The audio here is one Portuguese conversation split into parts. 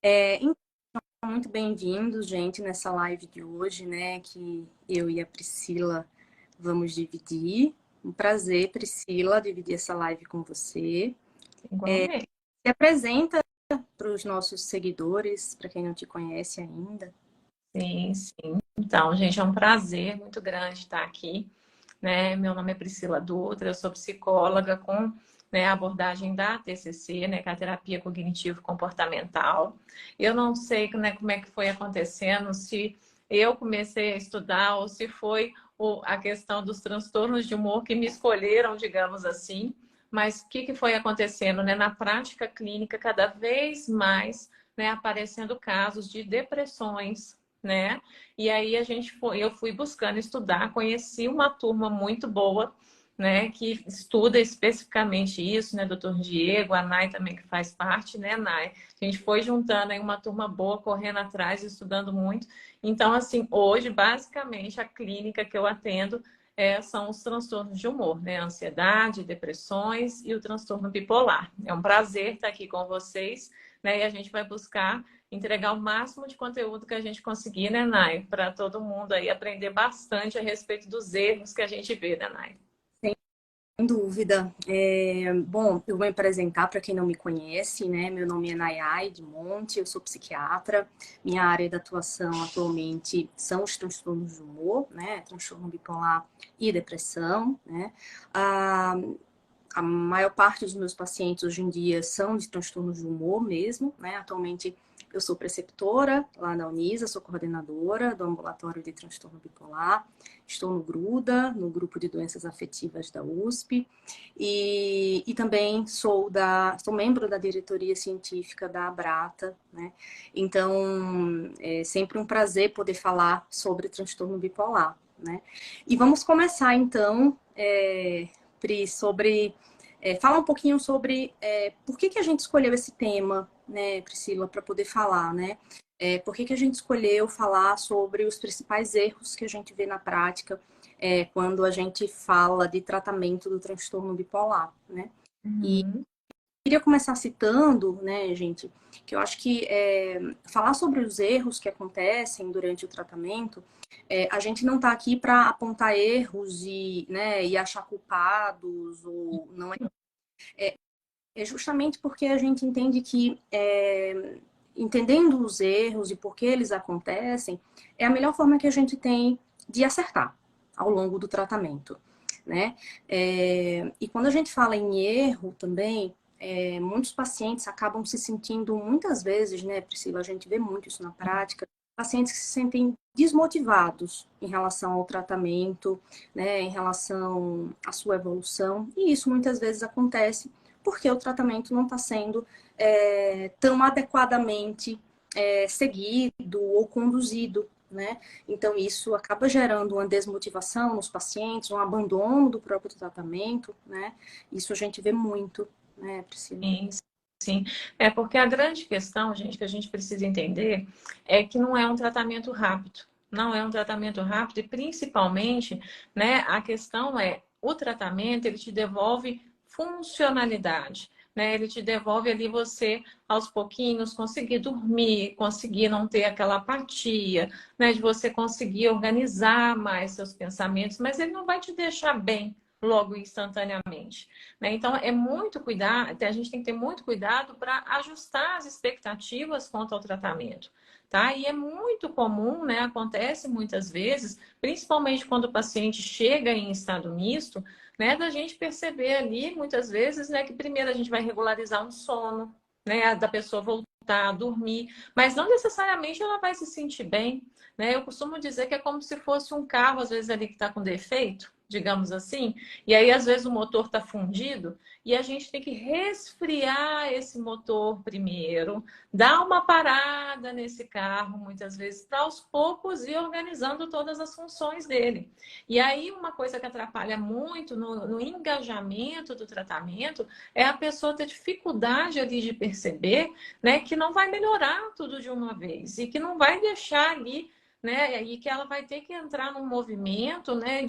Então, muito bem-vindos, gente, nessa live de hoje, né, que eu e a Priscila vamos dividir. Um prazer, Priscila, dividir essa live com você. Igualmente. Se apresenta para os nossos seguidores, para quem não te conhece ainda. Sim, sim. Então, gente, é um prazer muito grande estar aqui, né? Meu nome é Priscila Dutra, eu sou psicóloga com, né, a abordagem da TCC, né, que é a terapia cognitivo-comportamental. Eu não sei, né, como é que foi acontecendo, se eu comecei a estudar ou se foi a questão dos transtornos de humor que me escolheram, digamos assim. Mas o que foi acontecendo, né? Na prática clínica, cada vez mais, né, aparecendo casos de depressões, né? E aí eu fui buscando estudar, conheci uma turma muito boa, né, que estuda especificamente isso, né, doutor Diego, a Nai também que faz parte, né, Nai? A gente foi juntando aí uma turma boa, correndo atrás, estudando muito. Então, assim, hoje, basicamente, a clínica que eu atendo são os transtornos de humor, né? Ansiedade, depressões e o transtorno bipolar. É um prazer estar aqui com vocês, né? E a gente vai buscar entregar o máximo de conteúdo que a gente conseguir, né, Nai? Para todo mundo aí aprender bastante a respeito dos erros que a gente vê, né, Nai? Sem dúvida. Bom, eu vou me apresentar para quem não me conhece, né? Meu nome é Nayai de Monte, eu sou psiquiatra. Minha área de atuação atualmente são os transtornos de humor, né? Transtorno bipolar e depressão, né? Ah, a maior parte dos meus pacientes hoje em dia são de transtornos de humor mesmo, né? Atualmente eu sou preceptora lá na Unisa, sou coordenadora do ambulatório de transtorno bipolar, estou no GRUDA, no grupo de doenças afetivas da USP, e também sou membro da diretoria científica da Abrata, né? Então, é sempre um prazer poder falar sobre transtorno bipolar, né? E vamos começar então, Pri, sobre falar um pouquinho sobre por que a gente escolheu esse tema, né, Priscila, para poder falar, né? Por que a gente escolheu falar sobre os principais erros que a gente vê na prática quando a gente fala de tratamento do transtorno bipolar, né? E Uhum. queria começar citando, né, gente, que eu acho que falar sobre os erros que acontecem durante o tratamento, a gente não está aqui para apontar erros e, né, e achar culpados ou não é justamente porque a gente entende que, entendendo os erros e por que eles acontecem, é a melhor forma que a gente tem de acertar ao longo do tratamento, né? E quando a gente fala em erro também, muitos pacientes acabam se sentindo, muitas vezes, né, Priscila, a gente vê muito isso na prática, pacientes que se sentem desmotivados em relação ao tratamento, né, em relação à sua evolução, e isso muitas vezes acontece porque o tratamento não está sendo tão adequadamente seguido ou conduzido, né? Então, isso acaba gerando uma desmotivação nos pacientes, um abandono do próprio tratamento, né? Isso a gente vê muito, né, Priscila? Sim, sim. É porque a grande questão, gente, que a gente precisa entender é que não é um tratamento rápido. Não é um tratamento rápido e principalmente, né, a questão é o tratamento, ele te devolve funcionalidade, né? Ele te devolve ali você aos pouquinhos conseguir dormir, conseguir não ter aquela apatia, né, de você conseguir organizar mais seus pensamentos, mas ele não vai te deixar bem logo instantaneamente, né? Então, é muito cuidado, a gente tem que ter muito cuidado para ajustar as expectativas quanto ao tratamento, tá? E é muito comum, né? Acontece muitas vezes, principalmente quando o paciente chega em estado misto, né? Da gente perceber ali, muitas vezes, né? Que primeiro a gente vai regularizar um sono, né? Da pessoa voltar a dormir, mas não necessariamente ela vai se sentir bem, né? Eu costumo dizer que é como se fosse um carro, às vezes, ali que está com defeito, digamos assim, e aí, às vezes, o motor está fundido e a gente tem que resfriar esse motor primeiro, dar uma parada nesse carro, muitas vezes, para aos poucos ir organizando todas as funções dele. E aí, uma coisa que atrapalha muito no engajamento do tratamento é a pessoa ter dificuldade ali de perceber, né, que não vai melhorar tudo de uma vez e que não vai deixar ali, né? E que ela vai ter que entrar num movimento, né,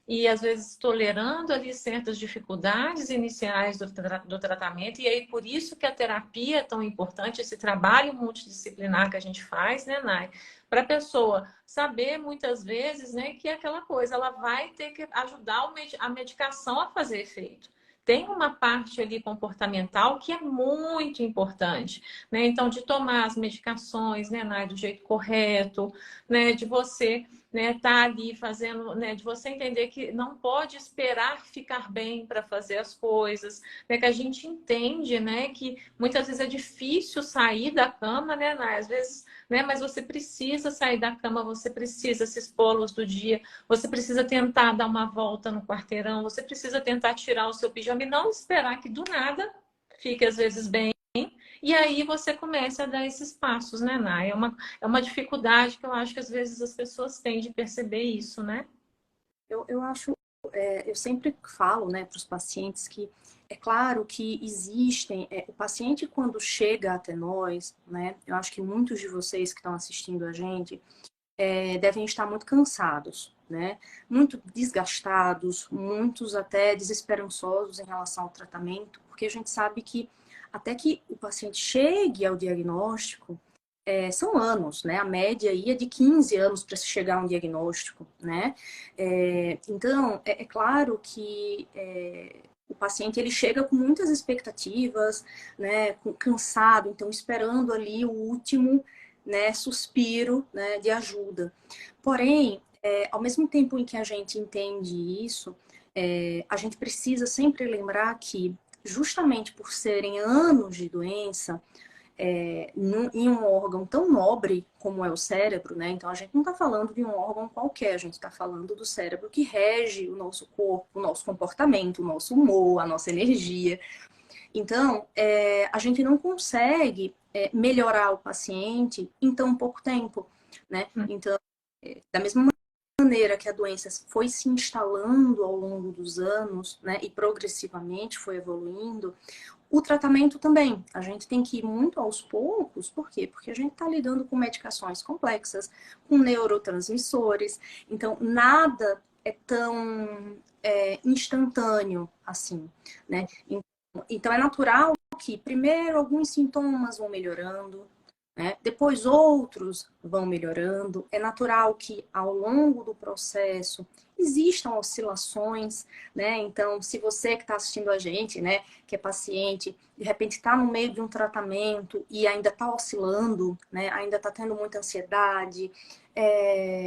e às vezes tolerando ali certas dificuldades iniciais do tratamento, e aí por isso que a terapia é tão importante, esse trabalho multidisciplinar que a gente faz, né, Nai? Para a pessoa saber muitas vezes, né, que é aquela coisa, ela vai ter que ajudar a medicação a fazer efeito. Tem uma parte ali comportamental que é muito importante, né? Então, de tomar as medicações, né, Nai, do jeito correto, né, de você, né, tá ali fazendo, né, de você entender que não pode esperar ficar bem para fazer as coisas, né, que a gente entende, né, que muitas vezes é difícil sair da cama, né, às vezes, né, mas você precisa sair da cama, você precisa se expor à luz do dia, você precisa tentar dar uma volta no quarteirão, você precisa tentar tirar o seu pijama e não esperar que do nada fique às vezes bem. E aí você começa a dar esses passos, né, Nai? É uma dificuldade que eu acho que às vezes as pessoas têm de perceber isso, né? Eu acho, eu sempre falo, né, para os pacientes que é claro que existem, o paciente quando chega até nós, né, eu acho que muitos de vocês que estão assistindo a gente devem estar muito cansados, né, muito desgastados, muitos até desesperançosos em relação ao tratamento, porque a gente sabe que até que o paciente chegue ao diagnóstico, são anos, né? A média aí é de 15 anos para se chegar a um diagnóstico, né? Então, é claro que o paciente ele chega com muitas expectativas, né? Cansado, então esperando ali o último, né, suspiro, né, de ajuda. Porém, ao mesmo tempo em que a gente entende isso, a gente precisa sempre lembrar que, justamente por serem anos de doença, em um órgão tão nobre como é o cérebro, né? Então a gente não está falando de um órgão qualquer, a gente está falando do cérebro que rege o nosso corpo, o nosso comportamento, o nosso humor, a nossa energia. Então, a gente não consegue melhorar o paciente em tão pouco tempo, né? Então, da mesma maneira que a doença foi se instalando ao longo dos anos, né, e progressivamente foi evoluindo, o tratamento também. A gente tem que ir muito aos poucos, por quê? Porque a gente está lidando com medicações complexas, com neurotransmissores, então nada é tão instantâneo assim, né? Então é natural que primeiro alguns sintomas vão melhorando, né? Depois outros vão melhorando. É natural que ao longo do processo existam oscilações, né? Então, se você que está assistindo a gente, né, que é paciente, de repente está no meio de um tratamento e ainda está oscilando, né? Ainda está tendo muita ansiedade,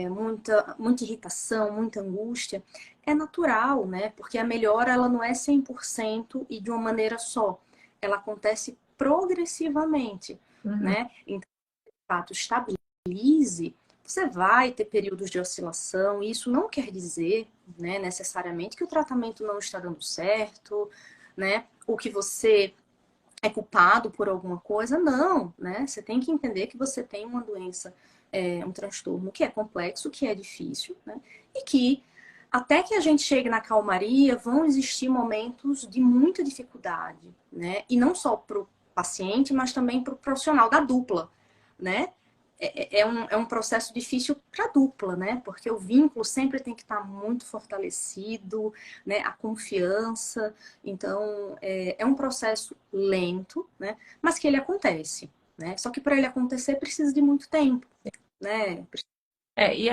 muita irritação, muita angústia, é natural, né? Porque a melhora ela não é 100% e de uma maneira só. Ela acontece progressivamente, Uhum. né? Então, de fato, estabilize, você vai ter períodos de oscilação, e isso não quer dizer, né, necessariamente que o tratamento não está dando certo, né? Ou que você é culpado por alguma coisa, não, né? Você tem que entender que você tem uma doença, um transtorno que é complexo, que é difícil, né? E que até que a gente chegue na calmaria, vão existir momentos de muita dificuldade, né? E não só para o paciente, mas também para o profissional da dupla, né? É um processo difícil para a dupla, né? Porque o vínculo sempre tem que estar muito fortalecido, né? A confiança. Então, é um processo lento, né? Mas que ele acontece, né? Só que para ele acontecer precisa de muito tempo, né? E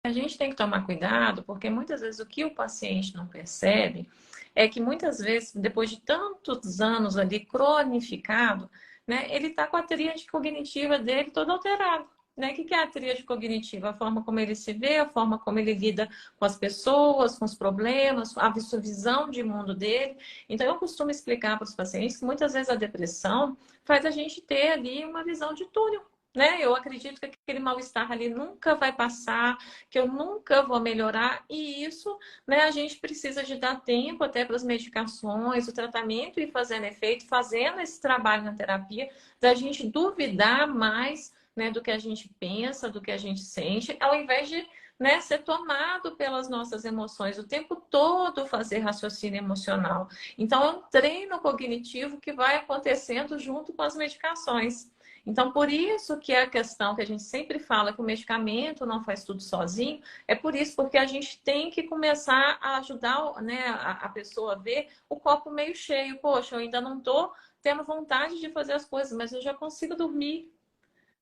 a gente tem que tomar cuidado, porque muitas vezes o que o paciente não percebe é que muitas vezes, depois de tantos anos ali cronificado, né, ele está com a tríade cognitiva dele toda alterada. Né? O que é a tríade cognitiva? A forma como ele se vê, a forma como ele lida com as pessoas, com os problemas, a sua visão de mundo dele. Então, eu costumo explicar para os pacientes que muitas vezes a depressão faz a gente ter ali uma visão de túnel. Né? Eu acredito que aquele mal-estar ali nunca vai passar, que eu nunca vou melhorar, e isso, né, a gente precisa de dar tempo até para as medicações, o tratamento ir fazendo efeito, fazendo esse trabalho na terapia, da gente duvidar mais, né, do que a gente pensa, do que a gente sente, ao invés de, né, ser tomado pelas nossas emoções, o tempo todo fazer raciocínio emocional. Então, é um treino cognitivo que vai acontecendo junto com as medicações. Então, por isso que é a questão que a gente sempre fala que o medicamento não faz tudo sozinho, é por isso, porque a gente tem que começar a ajudar, né, a pessoa a ver o copo meio cheio. Poxa, eu ainda não estou tendo vontade de fazer as coisas, mas eu já consigo dormir,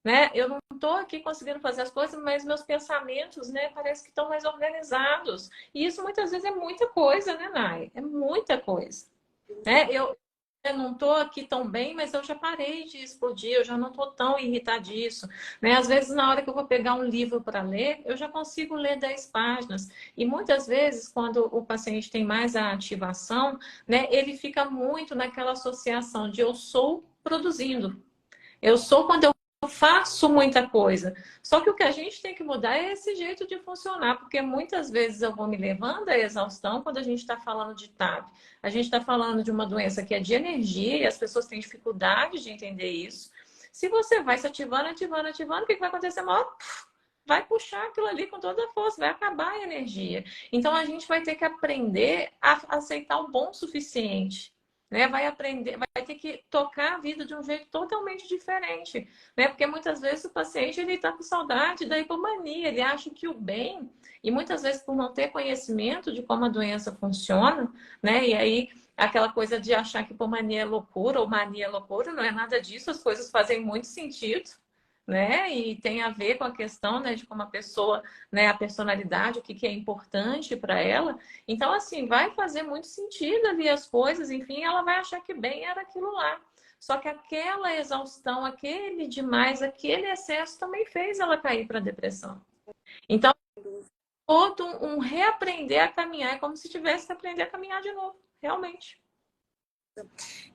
né? Eu não estou aqui conseguindo fazer as coisas, mas meus pensamentos, né, parece que estão mais organizados. E isso muitas vezes é muita coisa, né, Nai? É muita coisa, né? Eu não estou aqui tão bem, mas eu já parei de explodir, eu já não estou tão irritadiço, né? Às vezes, na hora que eu vou pegar um livro para ler, eu já consigo ler 10 páginas. E muitas vezes, quando o paciente tem mais a ativação, né, ele fica muito naquela associação de eu sou produzindo. Eu sou quando eu faço muita coisa. Só que o que a gente tem que mudar é esse jeito de funcionar, porque muitas vezes eu vou me levando à exaustão quando a gente está falando de TAP. A gente está falando de uma doença que é de energia e as pessoas têm dificuldade de entender isso. Se você vai se ativando, ativando, ativando, o que vai acontecer? Uma hora, vai puxar aquilo ali com toda a força, vai acabar a energia. Então a gente vai ter que aprender a aceitar o bom o suficiente, né? Vai aprender, vai ter que tocar a vida de um jeito totalmente diferente, né? Porque muitas vezes o paciente ele está com saudade da hipomania, ele acha que o bem, e muitas vezes por não ter conhecimento de como a doença funciona, né? E aí aquela coisa de achar que hipomania é loucura ou mania é loucura, não é nada disso, as coisas fazem muito sentido, né? E tem a ver com a questão, né, de como a pessoa, né, a personalidade, o que que é importante para ela. Então, assim, vai fazer muito sentido ali as coisas, enfim, ela vai achar que bem era aquilo lá. Só que aquela exaustão, aquele demais, aquele excesso também fez ela cair para a depressão. Então, todo um reaprender a caminhar, é como se tivesse que aprender a caminhar de novo, realmente.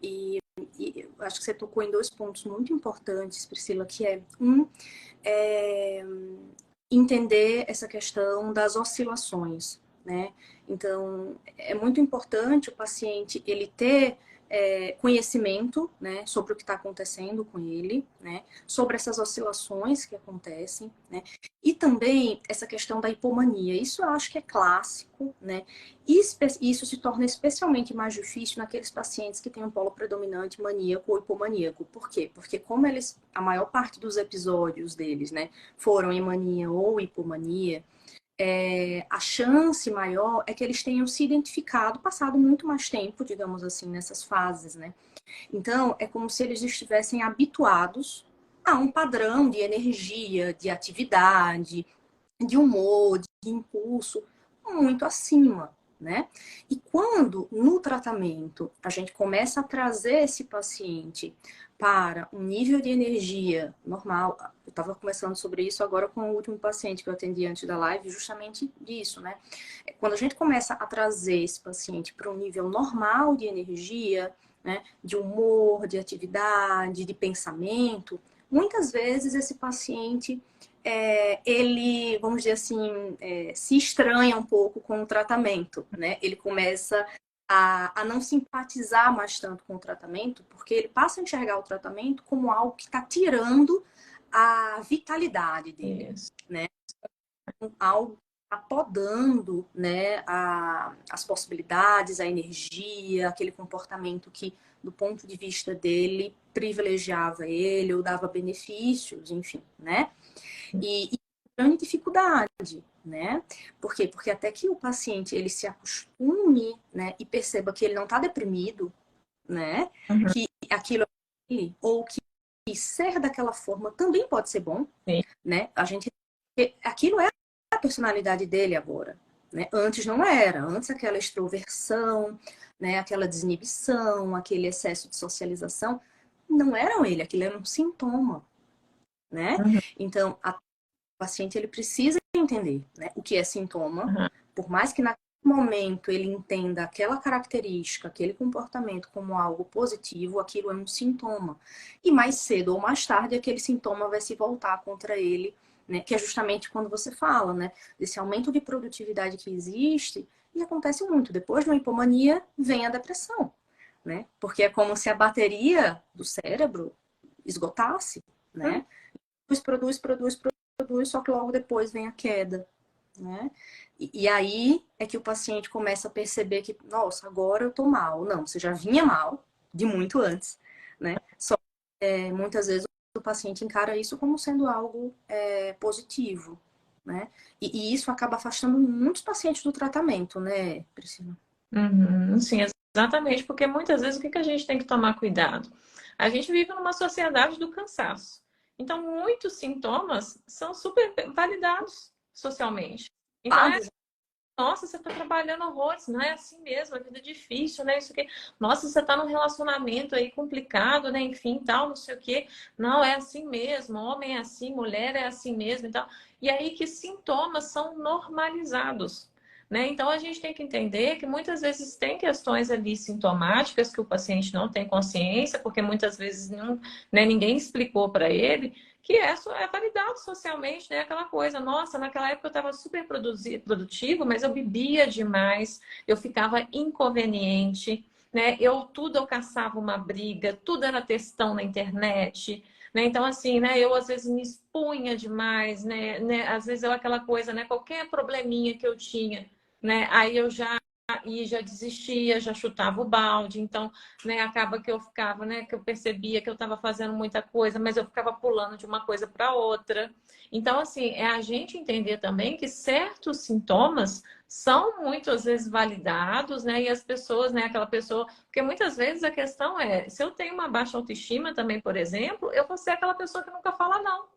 E, e acho que você tocou em dois pontos muito importantes, Priscila, que é entender essa questão das oscilações, né? Então, é muito importante o paciente ele ter conhecimento, né, sobre o que está acontecendo com ele, né, sobre essas oscilações que acontecem, né, e também essa questão da hipomania. Isso eu acho que é clássico, né, e isso se torna especialmente mais difícil naqueles pacientes que têm um polo predominante maníaco ou hipomaníaco. Por quê? Porque como a maior parte dos episódios deles, né, foram em mania ou hipomania, a chance maior é que eles tenham se identificado, passado muito mais tempo, digamos assim, nessas fases, né? Então, é como se eles estivessem habituados a um padrão de energia, de atividade, de humor, de impulso muito acima, né? E quando no tratamento a gente começa a trazer esse paciente para um nível de energia normal, eu estava conversando sobre isso agora com o último paciente que eu atendi antes da live, justamente disso, né? Quando a gente começa a trazer esse paciente para um nível normal de energia, né, de humor, de atividade, de pensamento, muitas vezes esse paciente ele, vamos dizer assim, se estranha um pouco com o tratamento, né? Ele começa a não simpatizar mais tanto com o tratamento, porque ele passa a enxergar o tratamento como algo que está tirando a vitalidade dele, Isso. né? Algo que está podando, né, as possibilidades, a energia, aquele comportamento que, do ponto de vista dele, privilegiava ele ou dava benefícios, enfim, né? E grande dificuldade, né? Por quê? Porque até que o paciente ele se acostume, né, e perceba que ele não está deprimido, né? Uhum. Que aquilo é ele, ou que ser daquela forma também pode ser bom, Sim. né? Aquilo é a personalidade dele agora, né? Antes não era, antes aquela extroversão, né, aquela desinibição, aquele excesso de socialização, não eram ele, aquilo era um sintoma, né? Uhum. Então, o paciente ele precisa entender, né, o que é sintoma, Uhum. por mais que naquele momento ele entenda aquela característica, aquele comportamento como algo positivo, aquilo é um sintoma. E mais cedo ou mais tarde aquele sintoma vai se voltar contra ele, né, que é justamente quando você fala, né, desse aumento de produtividade que existe e acontece muito. Depois de uma hipomania vem a depressão, né? Porque é como se a bateria do cérebro esgotasse, Uhum. né? Produz, só que logo depois vem a queda, né? E aí é que o paciente começa a perceber que, nossa, agora eu tô mal. Não, você já vinha mal de muito antes, né? Só que muitas vezes o paciente encara isso como sendo algo positivo, né? E isso acaba afastando muitos pacientes do tratamento, né, Priscila? Uhum, sim, exatamente, porque muitas vezes o que que a gente tem que tomar cuidado? A gente vive numa sociedade do cansaço. Então, muitos sintomas são super validados socialmente. Então, Dados, nossa, você está trabalhando horrores, não é assim mesmo, a vida é difícil, né? Isso aqui. Nossa, você está num relacionamento aí complicado, né? Enfim, tal, não sei o quê. Não, é assim mesmo, homem é assim, mulher é assim mesmo e tal. E aí que sintomas são normalizados, né? Então a gente tem que entender que muitas vezes tem questões ali sintomáticas que o paciente não tem consciência, porque muitas vezes não, né, ninguém explicou para ele que é validado socialmente, né? Aquela coisa, nossa, naquela época eu estava super produtivo, mas eu bebia demais, eu ficava inconveniente, né? Eu caçava uma briga, tudo era textão na internet, né? Então, assim, né? Eu às vezes me expunha demais, né? Às vezes eu aquela coisa, né? Qualquer probleminha que eu tinha, né? Aí eu já desistia, já chutava o balde. Então, né, acaba que eu ficava, né, que eu percebia que eu estava fazendo muita coisa, mas eu ficava pulando de uma coisa para outra. Então, assim, é a gente entender também que certos sintomas são muitas vezes validados, né? E as pessoas, né, aquela pessoa, porque muitas vezes a questão é, se eu tenho uma baixa autoestima também, por exemplo, eu vou ser aquela pessoa que nunca fala não.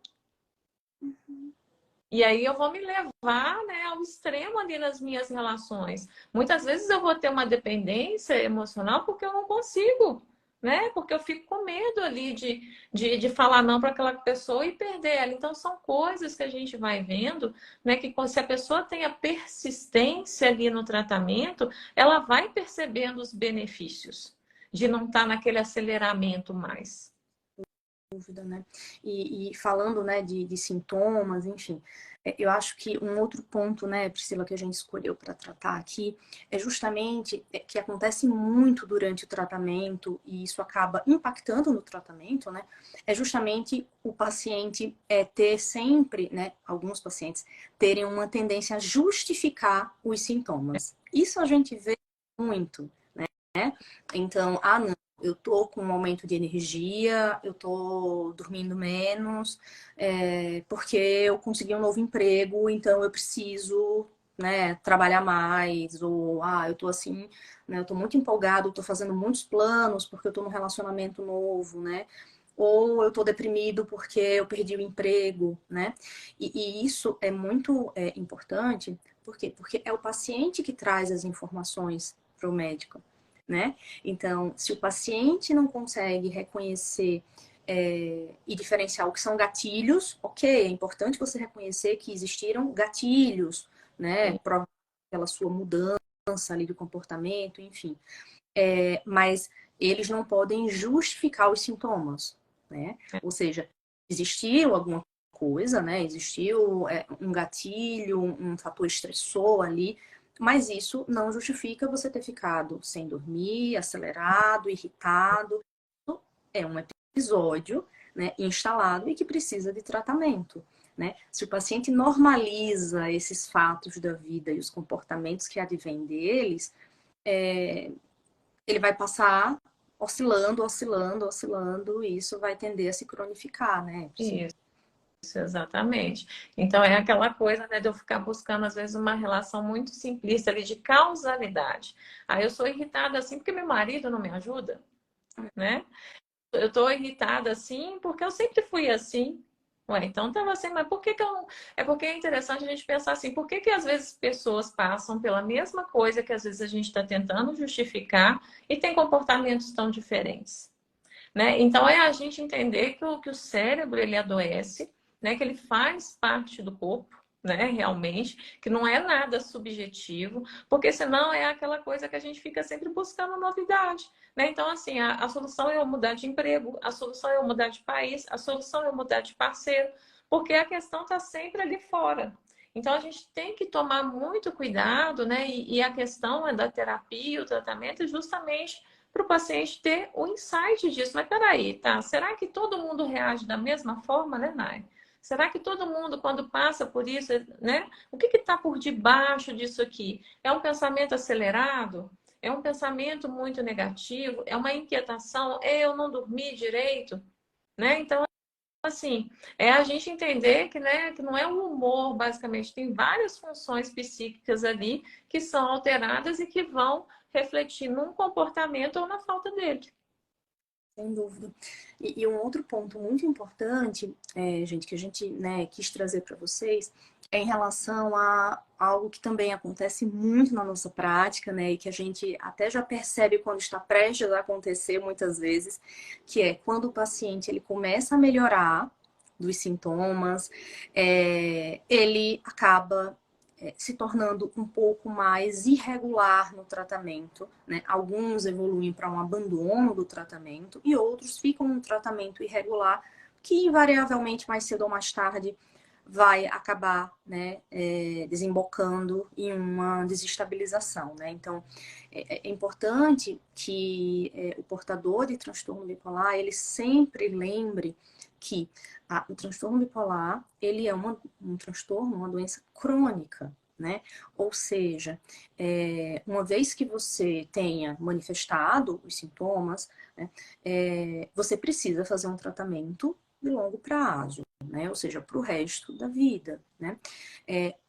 E aí eu vou me levar, né, ao extremo ali nas minhas relações. Muitas vezes eu vou ter uma dependência emocional porque eu não consigo, né? Porque eu fico com medo ali de falar não para aquela pessoa e perder ela. Então são coisas que a gente vai vendo, né? Que se a pessoa tem a persistência ali no tratamento, ela vai percebendo os benefícios de não estar naquele aceleramento mais. Dúvida, né? E falando, né, de sintomas, enfim, eu acho que um outro ponto, né, Priscila, que a gente escolheu para tratar aqui é justamente que acontece muito durante o tratamento e isso acaba impactando no tratamento, né? É justamente o paciente ter sempre, né, alguns pacientes terem uma tendência a justificar os sintomas. Isso a gente vê muito, né? Então, não, eu tô com um aumento de energia, eu tô dormindo menos, porque eu consegui um novo emprego, então eu preciso, né, trabalhar mais, ou, eu tô assim, né, eu tô muito empolgado, eu tô fazendo muitos planos porque eu tô num relacionamento novo, né? Ou eu tô deprimido porque eu perdi o emprego, né? E isso é muito importante, por quê? Porque é o paciente que traz as informações para o médico, né? Então, se o paciente não consegue reconhecer e diferenciar o que são gatilhos, ok, é importante você reconhecer que existiram gatilhos, né? Pela sua mudança ali do comportamento, enfim. Mas eles não podem justificar os sintomas, né? Ou seja, existiu alguma coisa, né? Existiu um gatilho, um fator estressor ali, mas isso não justifica você ter ficado sem dormir, acelerado, irritado. É um episódio, né, instalado e que precisa de tratamento. Né? Se o paciente normaliza esses fatos da vida e os comportamentos que advêm deles, ele vai passar oscilando, oscilando, oscilando, e isso vai tender a se cronificar, né, Priscila? Isso, exatamente. Então é aquela coisa, né, de eu ficar buscando às vezes uma relação muito simplista ali de causalidade. Aí eu sou irritada assim porque meu marido não me ajuda, né? Eu tô irritada assim porque eu sempre fui assim. Ué, então tava assim, mas por que que eu não... É porque é interessante a gente pensar assim, por que que às vezes pessoas passam pela mesma coisa que às vezes a gente está tentando justificar e tem comportamentos tão diferentes? Né? Então é a gente entender que o cérebro ele adoece, né? Que ele faz parte do corpo, né? Realmente, que não é nada subjetivo, porque senão é aquela coisa que a gente fica sempre buscando novidade, né? Então assim, a solução é eu mudar de emprego, a solução é eu mudar de país, a solução é eu mudar de parceiro, porque a questão está sempre ali fora. Então a gente tem que tomar muito cuidado, né? E a questão é da terapia, o tratamento, é justamente para o paciente ter o insight disso. Mas peraí, tá? Será que todo mundo reage da mesma forma, né, Nai? Será que todo mundo, quando passa por isso, né? O que está por debaixo disso aqui? É um pensamento acelerado? É um pensamento muito negativo? É uma inquietação? Eu não dormi direito? Né? Então, assim, é a gente entender que, né, que não é o humor, basicamente, tem várias funções psíquicas ali que são alteradas e que vão refletir num comportamento ou na falta dele. Sem dúvida. E um outro ponto muito importante, gente, que a gente, né, quis trazer para vocês, é em relação a algo que também acontece muito na nossa prática, né, e que a gente até já percebe quando está prestes a acontecer muitas vezes, que é quando o paciente ele começa a melhorar dos sintomas, ele acaba se tornando um pouco mais irregular no tratamento, né? Alguns evoluem para um abandono do tratamento e outros ficam no tratamento irregular, que invariavelmente mais cedo ou mais tarde vai acabar, né, desembocando em uma desestabilização, né? Então, é importante que o portador de transtorno bipolar, ele sempre lembre que o transtorno bipolar, ele é um transtorno, uma doença crônica, né? Ou seja, uma vez que você tenha manifestado os sintomas, né, você precisa fazer um tratamento de longo prazo, né? Ou seja, para o resto da vida, né?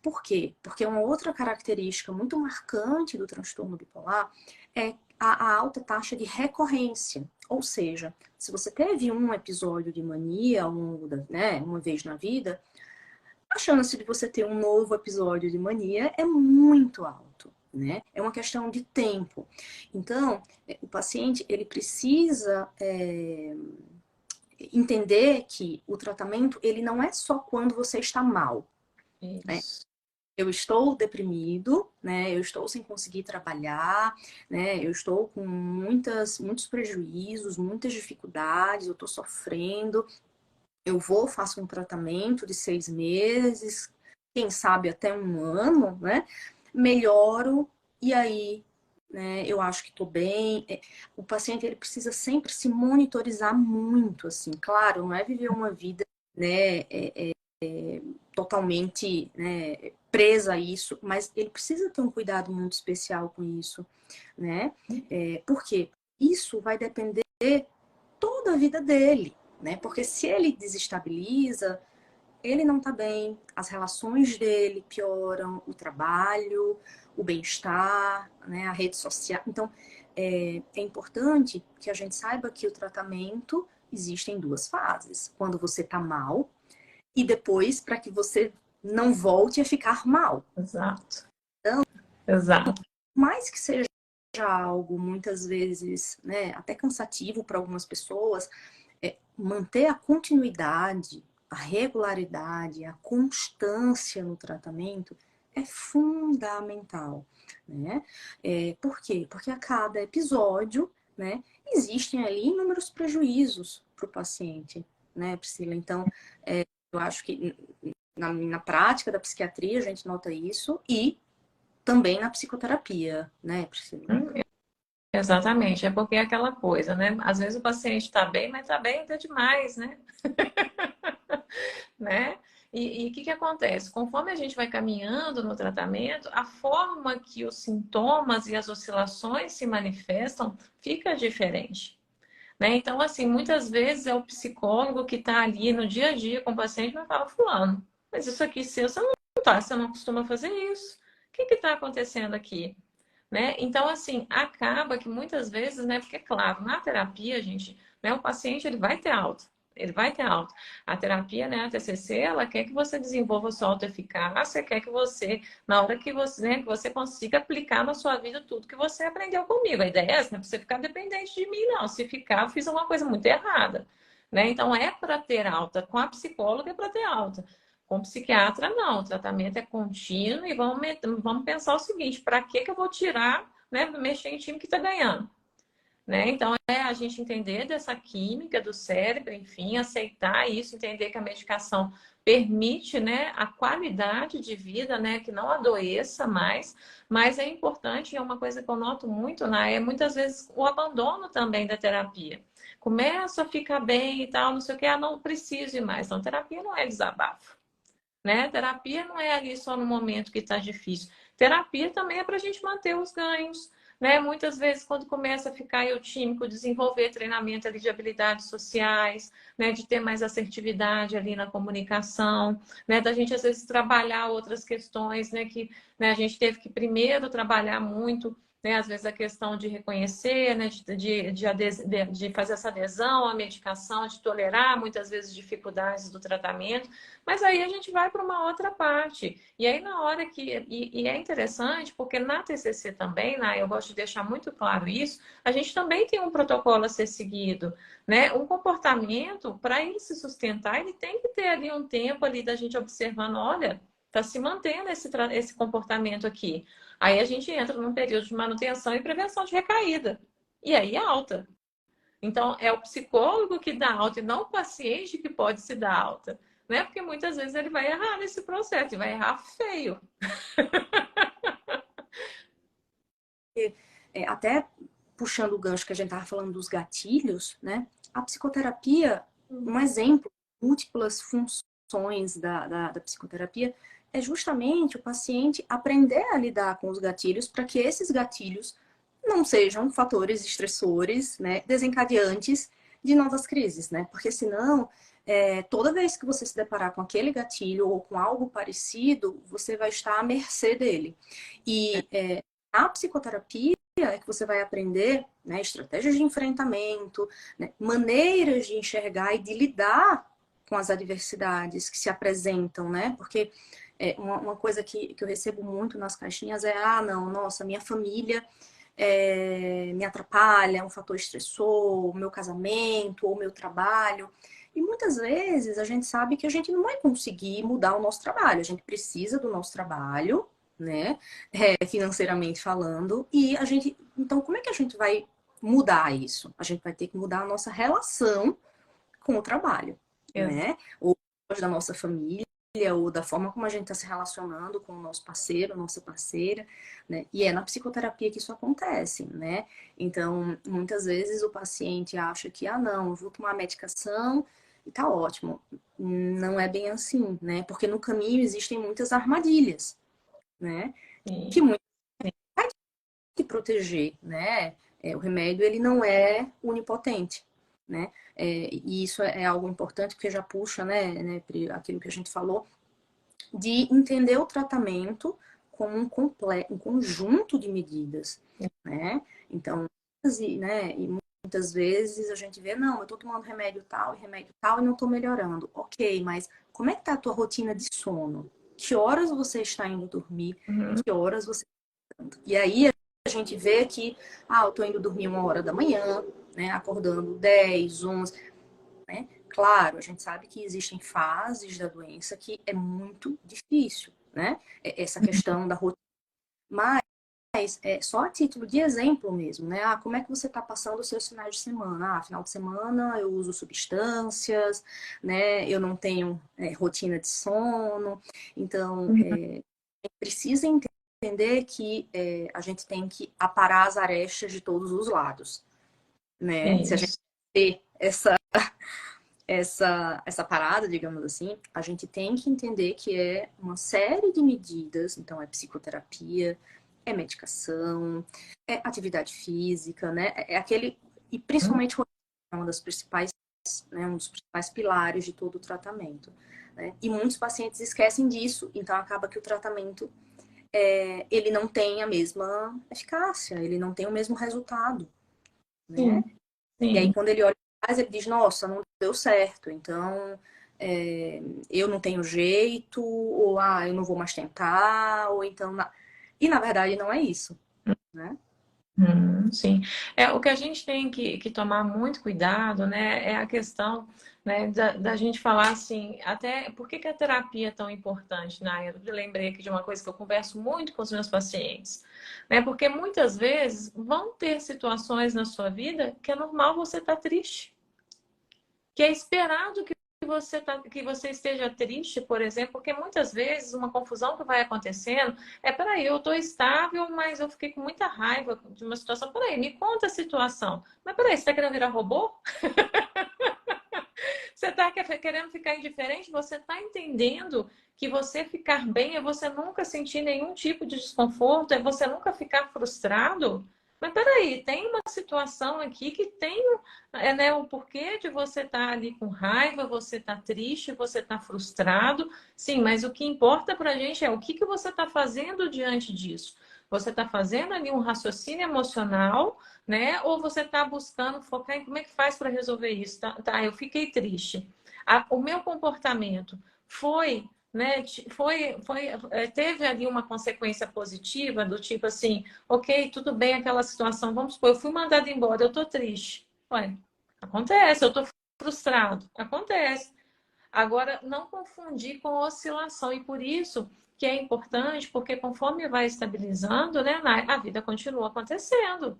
Por quê? Porque uma outra característica muito marcante do transtorno bipolar é a alta taxa de recorrência. Ou seja, se você teve um episódio de mania ao longo né, uma vez na vida, a chance de você ter um novo episódio de mania é muito alto, né? É uma questão de tempo. Então, o paciente, ele precisa entender que o tratamento, ele não é só quando você está mal, né? Isso. Eu estou deprimido, né? Eu estou sem conseguir trabalhar, né? Eu estou com muitos prejuízos, muitas dificuldades, eu estou sofrendo. Eu vou, faço um tratamento de 6 meses, quem sabe até um ano, né? Melhoro e aí, né? Eu acho que estou bem. O paciente ele precisa sempre se monitorizar muito, assim. Claro, não é viver uma vida, né? Totalmente, né, presa a isso, mas ele precisa ter um cuidado muito especial com isso, né? Por quê? Isso vai depender toda a vida dele, né? Porque se ele desestabiliza, ele não tá bem, as relações dele pioram, o trabalho, o bem-estar, né? A rede social. Então, é importante que a gente saiba que o tratamento existe em duas fases. Quando você tá mal e depois para que você não volte a ficar mal. Exato. Então, Exato. mais que seja algo muitas vezes, né, até cansativo para algumas pessoas, manter a continuidade, a regularidade, a constância no tratamento é fundamental, né? Por quê? Porque a cada episódio, né, existem ali inúmeros prejuízos para o paciente, né, Priscila? Então, eu acho que na prática da psiquiatria a gente nota isso e também na psicoterapia, né, Priscila? Exatamente, é porque é aquela coisa, né? Às vezes o paciente está bem, mas está bem até demais, né? Né? E o que acontece? Conforme a gente vai caminhando no tratamento, a forma que os sintomas e as oscilações se manifestam fica diferente. Né? Então, assim, muitas vezes é o psicólogo que está ali no dia a dia com o paciente e vai falar, fulano, mas isso aqui seu, você não tá, você não costuma fazer isso. O que está acontecendo aqui? Né? Então, assim, acaba que muitas vezes, né? Porque, claro, na terapia, gente, né, o paciente ele vai ter alta. Ele vai ter alta. A terapia, né, a TCC, ela quer que você desenvolva sua autoeficácia, quer que você, na hora que você, né, que você consiga aplicar na sua vida tudo que você aprendeu comigo. A ideia é essa, não é pra você ficar dependente de mim, não. Se ficar, eu fiz uma coisa muito errada. Né? Então, é para ter alta. Com a psicóloga é para ter alta. Com psiquiatra, não. O tratamento é contínuo e vamos pensar o seguinte: para que eu vou tirar, né, mexer em time que está ganhando? Né? Então, é a gente entender dessa química do cérebro, enfim, aceitar isso, entender que a medicação permite, né, a qualidade de vida, né, que não adoeça mais, mas é importante, e é uma coisa que eu noto muito, né, é muitas vezes o abandono também da terapia. Começa a ficar bem e tal, não sei o que, não preciso ir mais. Então, terapia não é desabafo. Né? Terapia não é ali só no momento que está difícil. Terapia também é para a gente manter os ganhos, né? Muitas vezes, quando começa a ficar eutímico, desenvolver treinamento ali de habilidades sociais, né? De ter mais assertividade ali na comunicação, né? Da gente, às vezes, trabalhar outras questões, né? Que, né, a gente teve que primeiro trabalhar muito, né? Às vezes a questão de reconhecer, né? De fazer essa adesão à medicação, de tolerar muitas vezes dificuldades do tratamento, mas aí a gente vai para uma outra parte. E aí na hora que... E é interessante, porque na TCC também, né, eu gosto de deixar muito claro isso, a gente também tem um protocolo a ser seguido, né? Um comportamento, para ele se sustentar, ele tem que ter ali um tempo ali da gente observando, olha, está se mantendo esse comportamento aqui. Aí a gente entra num período de manutenção e prevenção de recaída. E aí é alta. Então, é o psicólogo que dá alta e não o paciente que pode se dar alta. Né? Porque muitas vezes ele vai errar nesse processo e vai errar feio. Até puxando o gancho que a gente estava falando dos gatilhos, né? A psicoterapia, um exemplo, múltiplas funções da psicoterapia, é justamente o paciente aprender a lidar com os gatilhos para que esses gatilhos não sejam fatores estressores, né, desencadeantes de novas crises, né? Porque senão, toda vez que você se deparar com aquele gatilho ou com algo parecido, você vai estar à mercê dele. E a psicoterapia é que você vai aprender, né, estratégias de enfrentamento, né, maneiras de enxergar e de lidar com as adversidades que se apresentam, né? Porque uma coisa que eu recebo muito nas caixinhas é, ah, não, nossa, minha família me atrapalha, é um fator estressor, o meu casamento, ou o meu trabalho. E muitas vezes a gente sabe que a gente não vai conseguir mudar o nosso trabalho, a gente precisa do nosso trabalho, né? Financeiramente falando, e a gente. Então, como é que a gente vai mudar isso? A gente vai ter que mudar a nossa relação com o trabalho, né? Ou da nossa família, ou da forma como a gente está se relacionando com o nosso parceiro, nossa parceira, né? E é na psicoterapia que isso acontece, né? Então, muitas vezes o paciente acha que, ah, não, eu vou tomar medicação e tá ótimo. Não é bem assim, né? Porque no caminho existem muitas armadilhas, né? Que Sim. muito vai te proteger, né? O remédio, ele não é onipotente, né? E isso é algo importante, porque já puxa, né, aquilo que a gente falou, de entender o tratamento como um conjunto de medidas, né? Então, e muitas vezes a gente vê, não, eu tô tomando remédio tal e não tô melhorando. Ok, mas como é que tá a tua rotina de sono? Que horas você está indo dormir? Uhum. Que horas você... E aí a gente vê que, eu tô indo dormir 1 hora da manhã, né? Acordando 10, 11, né? Claro, a gente sabe que existem fases da doença que é muito difícil, né? Essa questão da rotina. Mas só a título de exemplo mesmo, né? Como é que você está passando os seus finais de semana? Final de semana eu uso substâncias, né? Eu não tenho rotina de sono. Então, a gente precisa entender que a gente tem que aparar as arestas de todos os lados, né? Se a gente Isso. ter essa parada, digamos assim, a gente tem que entender que é uma série de medidas, então é psicoterapia, é medicação, é atividade física, né? E principalmente é uma das principais, né, um dos principais pilares de todo o tratamento, né? E muitos pacientes esquecem disso, então acaba que o tratamento ele não tem a mesma eficácia, ele não tem o mesmo resultado, né? Sim, E aí, sim. quando ele olha atrás, ele diz, nossa, não deu certo, então eu não tenho jeito, ou eu não vou mais tentar, ou então... E, na verdade, não é isso, né? Sim. O que a gente tem que tomar muito cuidado, né, é a questão, né, da gente falar assim, até por que a terapia é tão importante, né? Eu lembrei aqui de uma coisa que eu converso muito com os meus pacientes, né? Porque muitas vezes vão ter situações na sua vida que é normal você estar triste, que é esperado que você esteja triste, por exemplo, porque muitas vezes uma confusão que vai acontecendo é, peraí, eu estou estável, mas eu fiquei com muita raiva de uma situação. Peraí, me conta a situação. Mas peraí, você está querendo virar robô? Você está querendo ficar indiferente? Você está entendendo que você ficar bem é você nunca sentir nenhum tipo de desconforto, é você nunca ficar frustrado? Mas peraí, tem uma situação aqui que tem né, o porquê de você estar ali com raiva, você está triste, você está frustrado. Sim, mas o que importa para a gente é o que você está fazendo diante disso. Você está fazendo ali um raciocínio emocional, né? Ou você está buscando focar em como é que faz para resolver isso? Tá, eu fiquei triste. O meu comportamento foi, né? Teve ali uma consequência positiva do tipo assim, ok, tudo bem aquela situação, vamos supor, eu fui mandada embora, eu tô triste. Ué, acontece, eu tô frustrado, acontece. Agora, não confundir com oscilação, e por isso que é importante, porque conforme vai estabilizando, né, a vida continua acontecendo.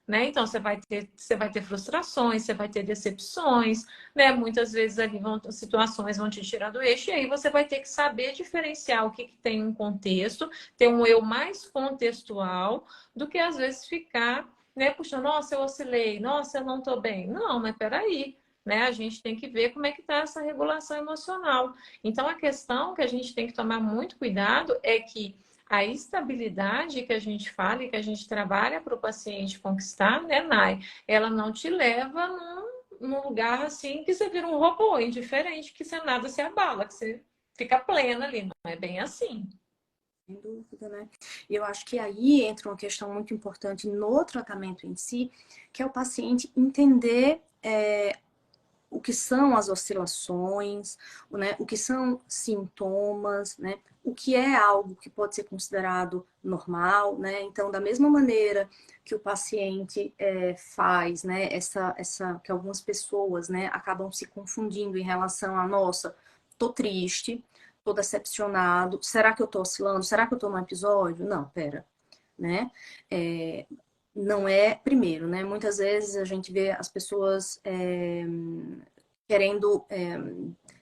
Né? Então, você vai ter frustrações, você vai ter decepções, né? Muitas vezes ali situações vão te tirar do eixo, e aí você vai ter que saber diferenciar o que tem um contexto, ter um eu mais contextual, do que às vezes ficar, né? Puxa, nossa, eu oscilei, nossa, eu não estou bem. Não, mas peraí. Né? A gente tem que ver como é que está essa regulação emocional. Então, a questão que a gente tem que tomar muito cuidado é que a estabilidade que a gente fala e que a gente trabalha para o paciente conquistar, né, Nai? Ela não te leva num lugar assim que você vira um robô indiferente, que você nada se abala, que você fica plena ali. Não é bem assim. Sem dúvida, né? E eu acho que aí entra uma questão muito importante no tratamento em si, que é o paciente entender o que são as oscilações, né? O que são sintomas, né? O que é algo que pode ser considerado normal, né? Então, da mesma maneira que o paciente faz, né? Que algumas pessoas, né? Acabam se confundindo em relação a, nossa, tô triste, tô decepcionado, será que eu tô oscilando? Será que eu tô num episódio? Não, pera, né? Não é, primeiro, né? Muitas vezes a gente vê as pessoas querendo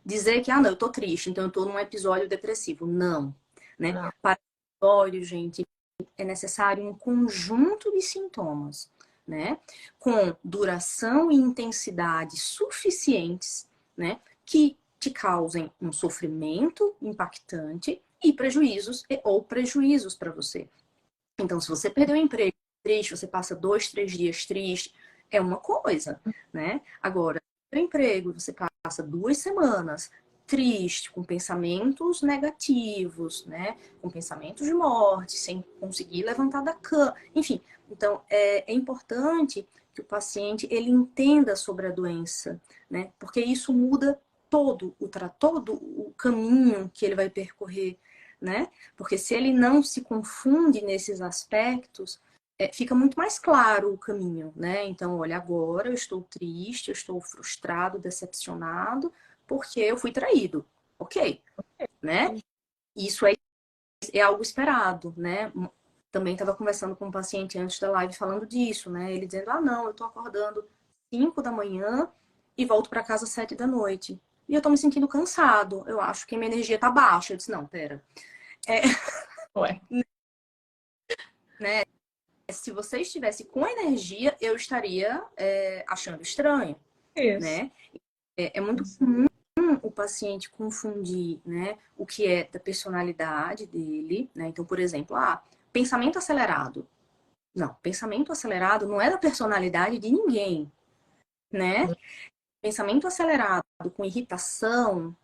dizer que, não, eu tô triste, então eu tô num episódio depressivo. Não, né? Não. Para episódio, gente, é necessário um conjunto de sintomas, né? Com duração e intensidade suficientes, né? Que te causem um sofrimento impactante e prejuízos ou prejuízos para você. Então, se você perdeu o emprego triste, você passa 2, 3 dias triste, é uma coisa, né? Agora, perdeu o emprego, você passa 2 semanas triste, com pensamentos negativos, né? Com pensamentos de morte, sem conseguir levantar da cama, enfim. Então, é importante que o paciente ele entenda sobre a doença, né? Porque isso muda todo o caminho que ele vai percorrer, né? Porque se ele não se confunde nesses aspectos, fica muito mais claro o caminho, né? Então, olha, agora eu estou triste, eu estou frustrado, decepcionado, porque eu fui traído. Ok, né? Isso é algo esperado, né? Também estava conversando com um paciente antes da live falando disso, né? Ele dizendo, não, eu tô acordando 5 da manhã e volto para casa 7 da noite. E eu tô me sentindo cansado. Eu acho que minha energia tá baixa. Eu disse, não, pera. Ué. Né? Se você estivesse com energia, eu estaria achando estranho, Isso. né? É muito Isso. comum o paciente confundir, né, o que é da personalidade dele, né? Então, por exemplo, pensamento acelerado. Não, pensamento acelerado não é da personalidade de ninguém, né? Pensamento acelerado com irritação,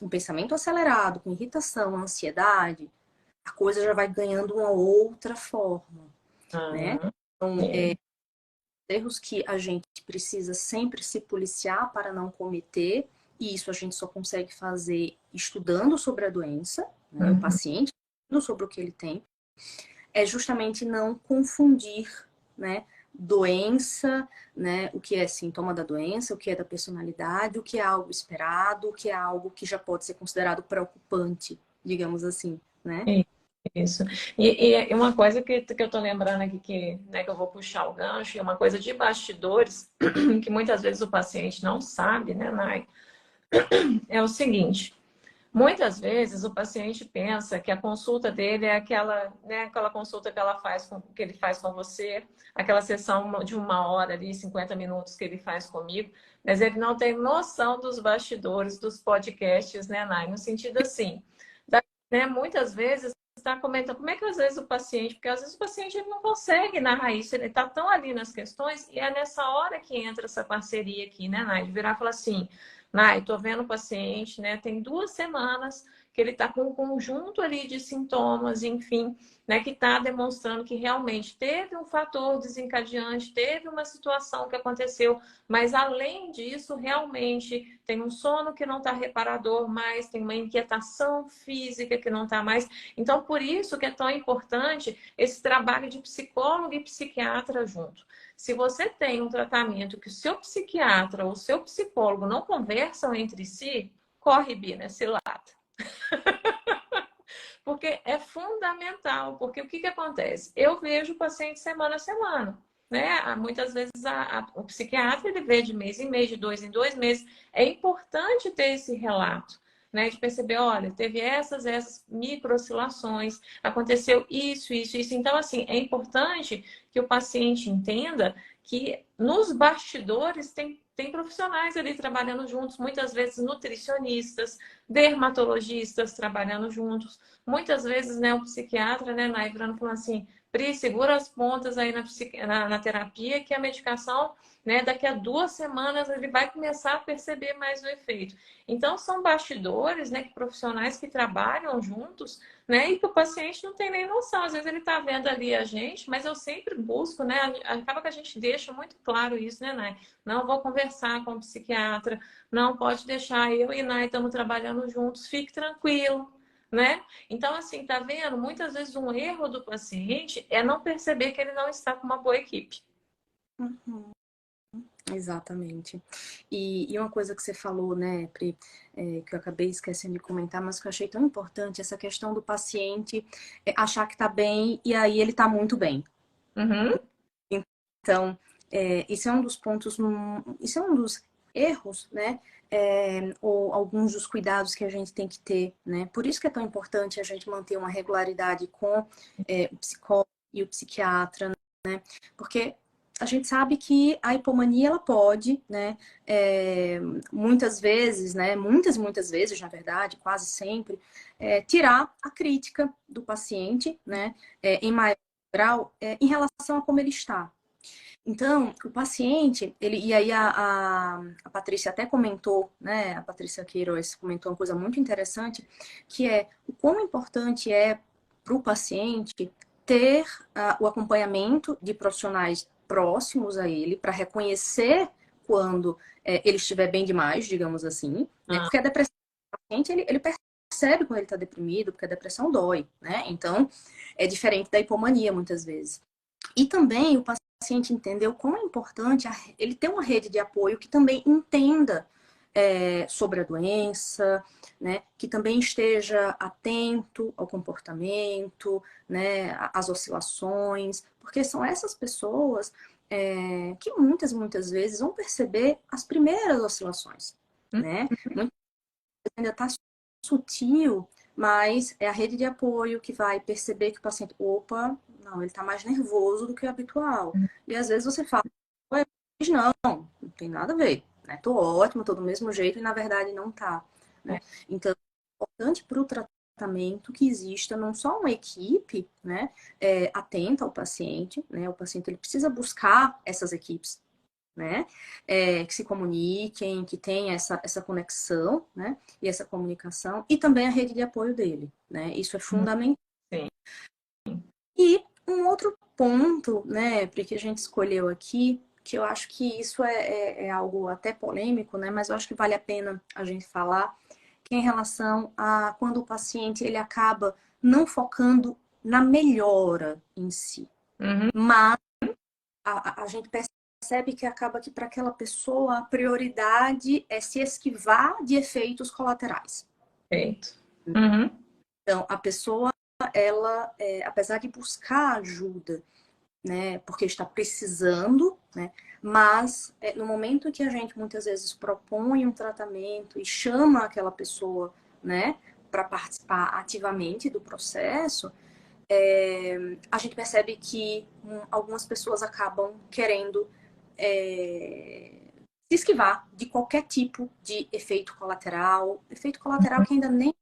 um pensamento acelerado com irritação, ansiedade, a coisa já vai ganhando uma outra forma, né? Ah, Então, sim. erros que a gente precisa sempre se policiar para não cometer, e isso a gente só consegue fazer estudando sobre a doença, né, o Uhum. paciente, estudando sobre o que ele tem, é justamente não confundir, né, doença, né, o que é sintoma da doença, o que é da personalidade, o que é algo esperado, o que é algo que já pode ser considerado preocupante, digamos assim, né? Isso. E uma coisa que eu tô lembrando aqui, né, que eu vou puxar o gancho, é uma coisa de bastidores, que muitas vezes o paciente não sabe, né, Nai? É o seguinte, muitas vezes o paciente pensa que a consulta dele é aquela, né, aquela consulta que ele faz com você, aquela sessão de 1 hora ali, 50 minutos que ele faz comigo, mas ele não tem noção dos bastidores dos podcasts, né, Nai? No sentido assim, né, muitas vezes está comentando, como é que às vezes o paciente, porque às vezes o paciente ele não consegue narrar isso, ele está tão ali nas questões, e é nessa hora que entra essa parceria aqui, né, Nai? De virar e falar assim, Nai, tô vendo o paciente, né, tem 2 semanas que ele está com um conjunto ali de sintomas, enfim, né, que está demonstrando que realmente teve um fator desencadeante, teve uma situação que aconteceu, mas além disso, realmente tem um sono que não está reparador mais, tem uma inquietação física que não está mais. Então, por isso que é tão importante esse trabalho de psicólogo e psiquiatra junto. Se você tem um tratamento que o seu psiquiatra ou o seu psicólogo não conversam entre si, corre, Bina, se lata. Porque é fundamental, porque o que acontece? Eu vejo o paciente semana a semana, né? Muitas vezes o psiquiatra ele vê de mês em mês, de 2 em 2 meses. É importante ter esse relato, né? De perceber, olha, teve essas micro oscilações, aconteceu isso, isso, isso. Então, assim, é importante que o paciente entenda que nos bastidores tem profissionais ali trabalhando juntos, muitas vezes nutricionistas, dermatologistas trabalhando juntos. Muitas vezes, né, o psiquiatra, né, na Ivrano falou assim, Pri, segura as pontas aí na terapia, que a medicação, né, daqui a 2 semanas ele vai começar a perceber mais o efeito. Então, são bastidores, né, que profissionais que trabalham juntos, né, e que o paciente não tem nem noção. Às vezes ele está vendo ali a gente, mas eu sempre busco, né, acaba que a gente deixa muito claro isso, né, Nai? Não vou conversar com o psiquiatra, não pode deixar, eu e Nai estamos trabalhando juntos, fique tranquilo, né? Então, assim, tá vendo? Muitas vezes um erro do paciente é não perceber que ele não está com uma boa equipe. Uhum. Exatamente. E uma coisa que você falou, né, Pri, que eu acabei esquecendo de comentar, mas que eu achei tão importante, essa questão do paciente achar que tá bem e aí ele tá muito bem. Uhum. Então, isso é um dos pontos, isso é um dos erros, né? Ou alguns dos cuidados que a gente tem que ter, né? Por isso que é tão importante a gente manter uma regularidade com o psicólogo e o psiquiatra, né? Porque a gente sabe que a hipomania ela pode, né? Muitas vezes, né? Muitas vezes, na verdade, quase sempre, tirar a crítica do paciente, né? Em maior grau, em relação a como ele está. Então, o paciente, e aí a Patrícia até comentou, né? A Patrícia Queiroz comentou uma coisa muito interessante, que é o quão importante é para o paciente ter o acompanhamento de profissionais próximos a ele, para reconhecer quando ele estiver bem demais, digamos assim, né? Porque a depressão do paciente, ele percebe quando ele está deprimido, porque a depressão dói, né? Então, é diferente da hipomania, muitas vezes. E também o paciente entendeu como é importante ele ter uma rede de apoio que também entenda sobre a doença, né? Que também esteja atento ao comportamento, né? Às oscilações, porque são essas pessoas que muitas vezes vão perceber as primeiras oscilações, né? Muitas vezes ainda está sutil, mas é a rede de apoio que vai perceber que o paciente, opa, não, ele está mais nervoso do que o habitual. E às vezes você fala, mas não tem nada a ver, né? Tô ótimo, tô do mesmo jeito e na verdade não tá, né? Então, é importante para o tratamento que exista não só uma equipe, né, atenta ao paciente, né? O paciente ele precisa buscar essas equipes, né? Que se comuniquem, que tenha essa conexão, né? E essa comunicação, e também a rede de apoio dele, né? Isso é fundamental. Sim. E um outro ponto, né, porque a gente escolheu aqui, que eu acho que isso é algo até polêmico, né? Mas eu acho que vale a pena a gente falar, que é em relação a quando o paciente ele acaba não focando na melhora em si. Uhum. Mas a gente percebe que acaba que para aquela pessoa a prioridade é se esquivar de efeitos colaterais. Perfeito. Uhum. Então, a pessoa, ela, apesar de buscar ajuda, né, porque está precisando, né, mas no momento que a gente muitas vezes propõe um tratamento e chama aquela pessoa, né, para participar ativamente do processo, a gente percebe que algumas pessoas acabam querendo se esquivar de qualquer tipo de efeito colateral que ainda nem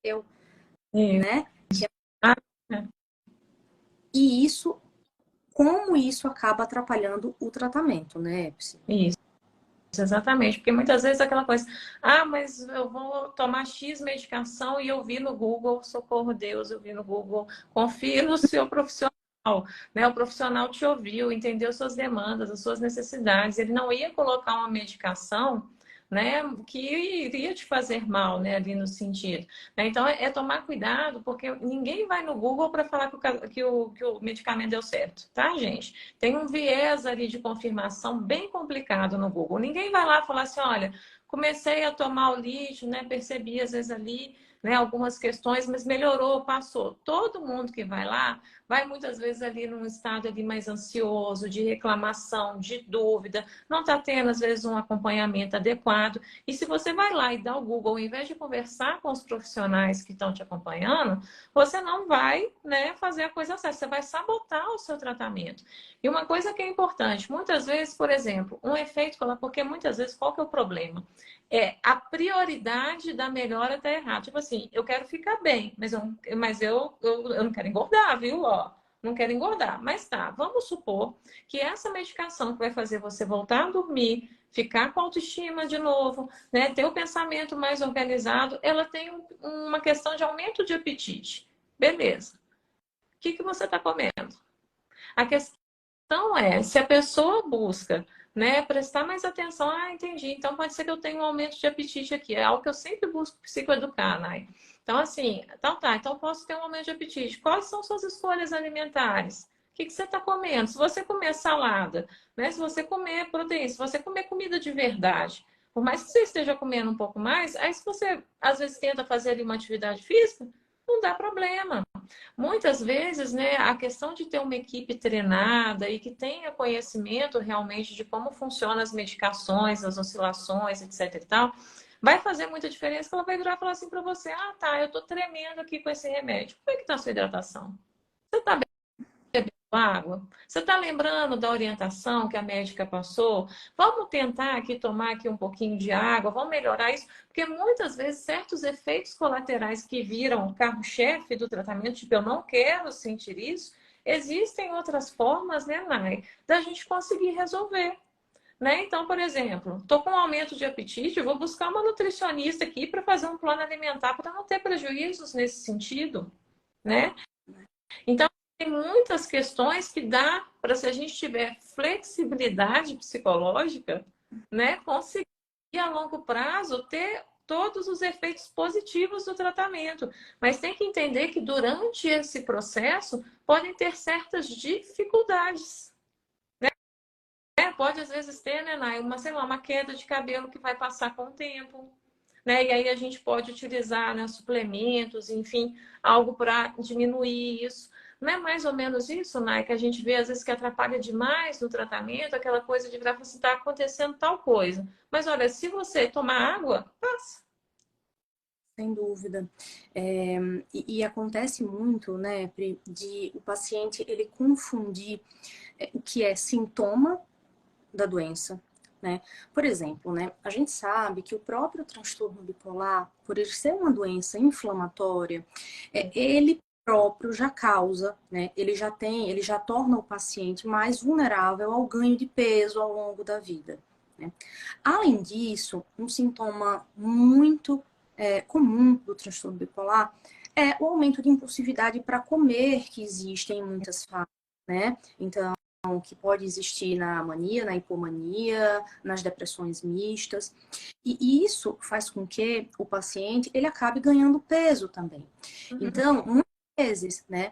eu, Isso. né? É. E isso, como isso acaba atrapalhando o tratamento, né, Epsi? Isso. Exatamente, porque muitas vezes aquela coisa, ah, mas eu vou tomar X medicação e eu vi no Google, socorro Deus, eu vi no Google, confie no seu profissional, né? O profissional te ouviu, entendeu suas demandas, as suas necessidades, ele não ia colocar uma medicação, né, que iria te fazer mal, né, ali no sentido. Né? Então, é tomar cuidado, porque ninguém vai no Google para falar que o medicamento deu certo, tá, gente? Tem um viés ali de confirmação bem complicado no Google. Ninguém vai lá falar assim, olha, comecei a tomar o lítio, né? Percebi às vezes ali, né, algumas questões, mas melhorou, passou. Todo mundo que vai lá, vai muitas vezes ali num estado ali mais ansioso, de reclamação, de dúvida, não está tendo às vezes um acompanhamento adequado. E se você vai lá e dá o Google, ao invés de conversar com os profissionais que estão te acompanhando, você não vai, né, fazer a coisa certa, você vai sabotar o seu tratamento. E uma coisa que é importante, muitas vezes, por exemplo, um efeito, porque muitas vezes qual que é o problema? É a prioridade da melhora está errada. Tipo assim, eu quero ficar bem, mas eu não quero engordar, viu? Ó, não quero engordar. Mas tá, vamos supor que essa medicação que vai fazer você voltar a dormir, ficar com autoestima de novo, né, ter o pensamento mais organizado, ela tem uma questão de aumento de apetite. Beleza. O que que você está comendo? A questão é, se a pessoa busca, né, prestar mais atenção, ah, entendi, então pode ser que eu tenha um aumento de apetite aqui, é algo que eu sempre busco psicoeducar, né? Então, assim, então tá, então posso ter um aumento de apetite. Quais são suas escolhas alimentares? O que que você está comendo? Se você comer salada, né, se você comer proteína, se você comer comida de verdade, por mais que você esteja comendo um pouco mais, aí se você às vezes tenta fazer ali uma atividade física, não dá problema. Muitas vezes, né, a questão de ter uma equipe treinada e que tenha conhecimento realmente de como funcionam as medicações, as oscilações, etc e tal, vai fazer muita diferença, que ela vai virar e falar assim para você, ah, tá, eu tô tremendo aqui com esse remédio. Como é que tá a sua hidratação? Você tá água? Você está lembrando da orientação que a médica passou? Vamos tentar aqui tomar aqui um pouquinho de água, vamos melhorar isso, porque muitas vezes certos efeitos colaterais que viram carro-chefe do tratamento, tipo, eu não quero sentir isso, existem outras formas, né, Nai, da gente conseguir resolver. Né? Então, por exemplo, estou com um aumento de apetite, eu vou buscar uma nutricionista aqui para fazer um plano alimentar para não ter prejuízos nesse sentido, né? Então, tem muitas questões que dá para, se a gente tiver flexibilidade psicológica, né, conseguir a longo prazo ter todos os efeitos positivos do tratamento. Mas tem que entender que durante esse processo podem ter certas dificuldades. Né? Pode às vezes ter, né, Nai, sei lá, uma queda de cabelo que vai passar com o tempo. Né? E aí a gente pode utilizar, né, suplementos, enfim, algo para diminuir isso. Não é mais ou menos isso, né, que a gente vê às vezes que atrapalha demais no tratamento, aquela coisa de virar se está acontecendo tal coisa. Mas olha, se você tomar água, passa. Sem dúvida. E acontece muito, né, Pri, de o paciente ele confundir o que é sintoma da doença, né? Por exemplo, né, a gente sabe que o próprio transtorno bipolar, por ele ser uma doença inflamatória, ele próprio já causa, né? Ele já torna o paciente mais vulnerável ao ganho de peso ao longo da vida, né? Além disso, um sintoma muito comum do transtorno bipolar é o aumento de impulsividade para comer que existe em muitas fases, né? Então, que pode existir na mania, na hipomania, nas depressões mistas. E isso faz com que o paciente ele acabe ganhando peso também. Então, muitas vezes, né,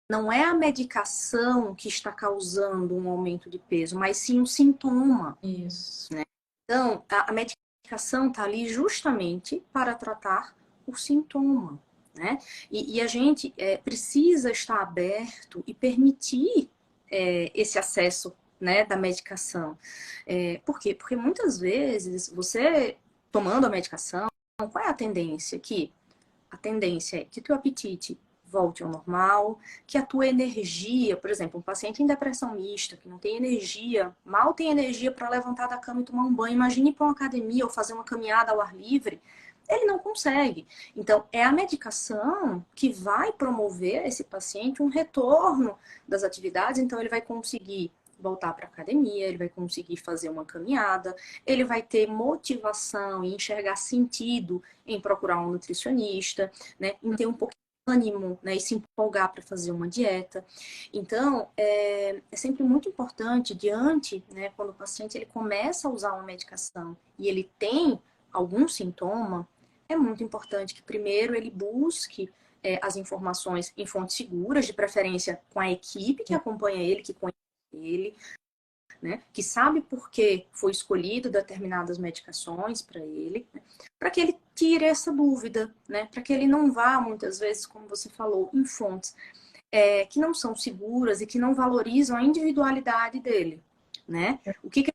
não é a medicação que está causando um aumento de peso, mas sim um sintoma. Isso. Né? Então, a medicação está ali justamente para tratar o sintoma. Né? E a gente precisa estar aberto e permitir esse acesso, né, da medicação. Por quê? Porque muitas vezes você tomando a medicação, qual é a tendência aqui? A tendência é que o teu apetite volte ao normal, que a tua energia, por exemplo, um paciente em depressão mista, que não tem energia, mal tem energia para levantar da cama e tomar um banho, imagine ir para uma academia ou fazer uma caminhada ao ar livre, ele não consegue. Então, é a medicação que vai promover a esse paciente um retorno das atividades, então ele vai conseguir voltar para a academia, ele vai conseguir fazer uma caminhada, ele vai ter motivação e enxergar sentido em procurar um nutricionista, né, em ter um pouco de ânimo, né, e se empolgar para fazer uma dieta. Então, é sempre muito importante, diante, né, quando o paciente ele começa a usar uma medicação e ele tem algum sintoma, é muito importante que primeiro ele busque as informações em fontes seguras, de preferência com a equipe que acompanha ele, que conhece ele, né, que sabe por que foi escolhido determinadas medicações para ele, né, para que ele tire essa dúvida, né, para que ele não vá, muitas vezes, como você falou, em fontes que não são seguras e que não valorizam a individualidade dele, né? O que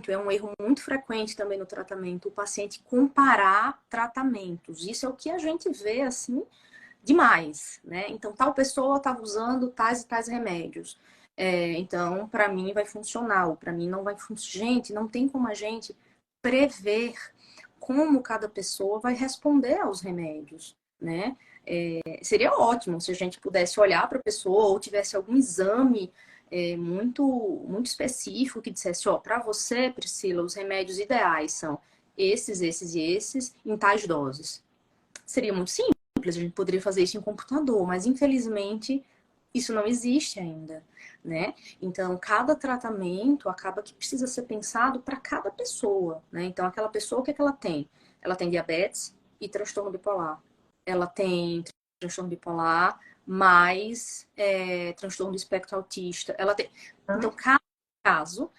é um erro muito frequente também no tratamento, o paciente comparar tratamentos. Isso é o que a gente vê, assim, demais, né? Então, tal pessoa estava usando tais e tais remédios. Então, para mim vai funcionar, ou para mim não vai funcionar. Gente, não tem como a gente prever como cada pessoa vai responder aos remédios, né? Seria ótimo se a gente pudesse olhar para a pessoa ou tivesse algum exame muito, muito específico que dissesse, ó, para você, Priscila, os remédios ideais são esses, esses e esses, em tais doses. Seria muito simples, a gente poderia fazer isso em computador, mas infelizmente isso não existe ainda, né? Então, cada tratamento acaba que precisa ser pensado para cada pessoa, né? Então, aquela pessoa, o que é que ela tem? Ela tem diabetes e transtorno bipolar. Ela tem transtorno bipolar, mais transtorno do espectro autista. Ela tem... Então, cada caso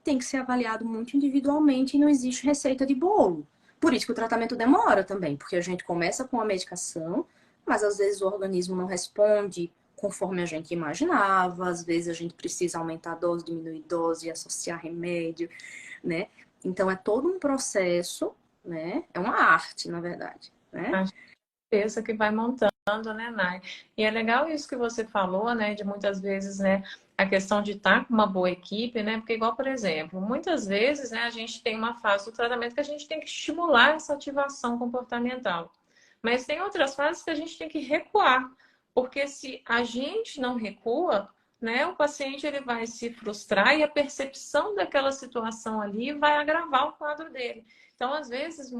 tem que ser avaliado muito individualmente e não existe receita de bolo. Por isso que o tratamento demora também, porque a gente começa com a medicação, mas às vezes o organismo não responde conforme a gente imaginava, às vezes a gente precisa aumentar a dose, diminuir a dose, associar remédio, né? Então é todo um processo, né? É uma arte, na verdade, né? Peça que vai montando, né, Nai? E é legal isso que você falou, né, de muitas vezes, né, a questão de estar com uma boa equipe, né, porque igual, por exemplo, muitas vezes, né, a gente tem uma fase do tratamento que a gente tem que estimular essa ativação comportamental, mas tem outras fases que a gente tem que recuar, porque se a gente não recua, né, o paciente ele vai se frustrar e a percepção daquela situação ali vai agravar o quadro dele. Então, às vezes,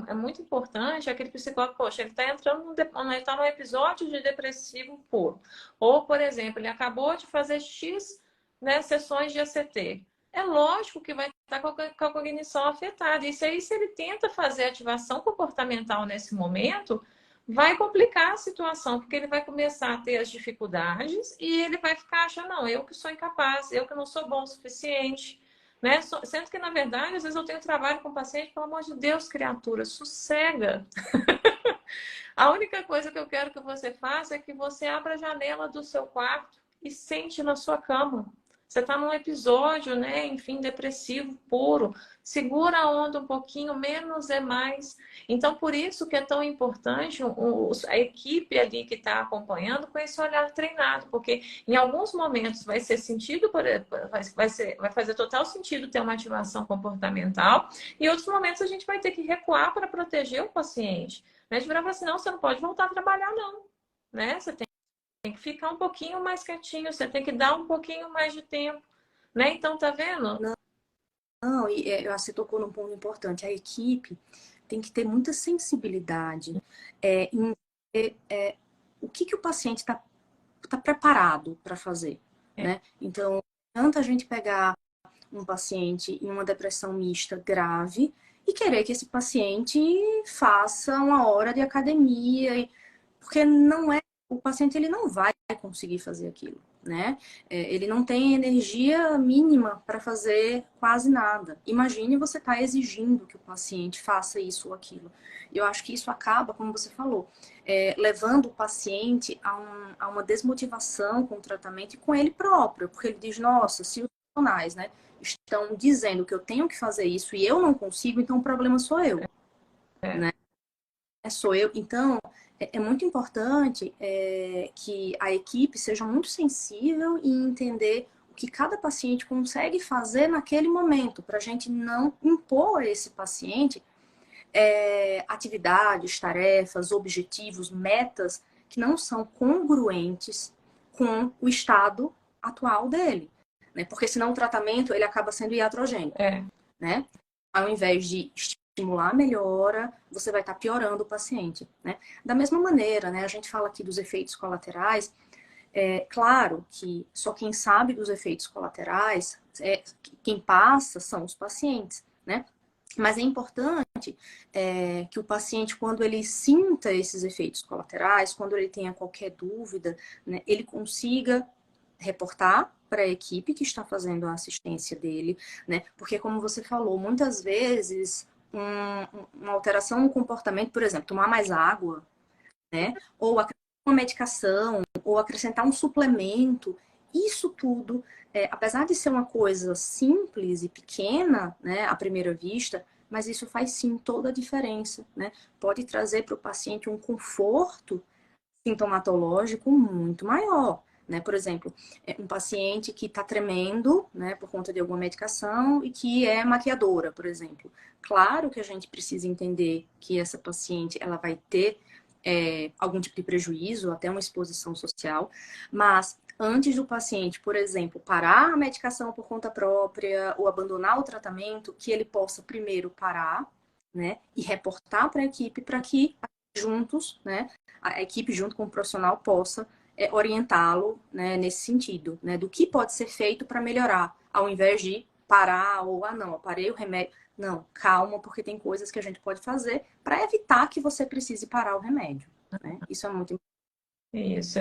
é muito importante aquele psicólogo, poxa, ele está entrando ele tá num episódio de depressivo puro. Ou, por exemplo, ele acabou de fazer X, né, sessões de ACT. É lógico que vai estar com a cognição afetada. Isso aí, se ele tenta fazer ativação comportamental nesse momento, vai complicar a situação, porque ele vai começar a ter as dificuldades e ele vai ficar achando, não, eu que sou incapaz, eu que não sou bom o suficiente. Né? Sendo que, na verdade, às vezes eu tenho trabalho com o paciente, pelo amor de Deus, criatura, sossega. A única coisa que eu quero que você faça é que você abra a janela do seu quarto e sente na sua cama. Você está num episódio, né? Enfim, depressivo puro. Segura a onda um pouquinho, menos é mais. Então, por isso que é tão importante a equipe ali que está acompanhando com esse olhar treinado, porque em alguns momentos vai ser sentido, vai fazer total sentido ter uma ativação comportamental, e em outros momentos a gente vai ter que recuar para proteger o paciente. Né? De virar e falar assim, não, você não pode voltar a trabalhar, não. Né? Você tem que ficar um pouquinho mais quietinho, você tem que dar um pouquinho mais de tempo. Né? Então, tá vendo? Não, e você tocou num ponto importante. A equipe tem que ter muita sensibilidade em ver o que o paciente está preparado para fazer, né? Então, tanta gente pegar um paciente em uma depressão mista grave e querer que esse paciente faça uma hora de academia, porque não é, o paciente ele não vai conseguir fazer aquilo, né? Ele não tem energia mínima para fazer quase nada. Imagine você estar exigindo que o paciente faça isso ou aquilo. Eu acho que isso acaba, como você falou, levando o paciente a uma desmotivação com o tratamento e com ele próprio, porque ele diz, nossa, se os profissionais, né, estão dizendo que eu tenho que fazer isso e eu não consigo, então o problema sou eu, né? Sou eu. Então, é muito importante que a equipe seja muito sensível e entender o que cada paciente consegue fazer naquele momento, para a gente não impor a esse paciente atividades, tarefas, objetivos, metas que não são congruentes com o estado atual dele, né? Porque senão o tratamento ele acaba sendo iatrogênico, né? Ao invés de estimular a melhora, você vai estar piorando o paciente, né? Da mesma maneira, né? A gente fala aqui dos efeitos colaterais. É claro que só quem sabe dos efeitos colaterais, quem passa são os pacientes, né? Mas é importante que o paciente, quando ele sinta esses efeitos colaterais, quando ele tenha qualquer dúvida, né, ele consiga reportar para a equipe que está fazendo a assistência dele, né? Porque, como você falou, muitas vezes uma alteração no comportamento, por exemplo, tomar mais água, né? Ou uma medicação, ou acrescentar um suplemento, isso tudo, apesar de ser uma coisa simples e pequena, né, à primeira vista, mas isso faz sim toda a diferença, né? Pode trazer para o paciente um conforto sintomatológico muito maior, né? Por exemplo, um paciente que está tremendo, né, por conta de alguma medicação e que é maquiadora, por exemplo. Claro que a gente precisa entender que essa paciente ela vai ter algum tipo de prejuízo, até uma exposição social, mas antes do paciente, por exemplo, parar a medicação por conta própria ou abandonar o tratamento, que ele possa primeiro parar, né, e reportar para a equipe para que juntos, né, a equipe junto com o profissional possa orientá-lo, né, nesse sentido, né, do que pode ser feito para melhorar, ao invés de parar ou, não, eu parei o remédio. Não, calma, porque tem coisas que a gente pode fazer para evitar que você precise parar o remédio, né? Isso é muito importante. Isso,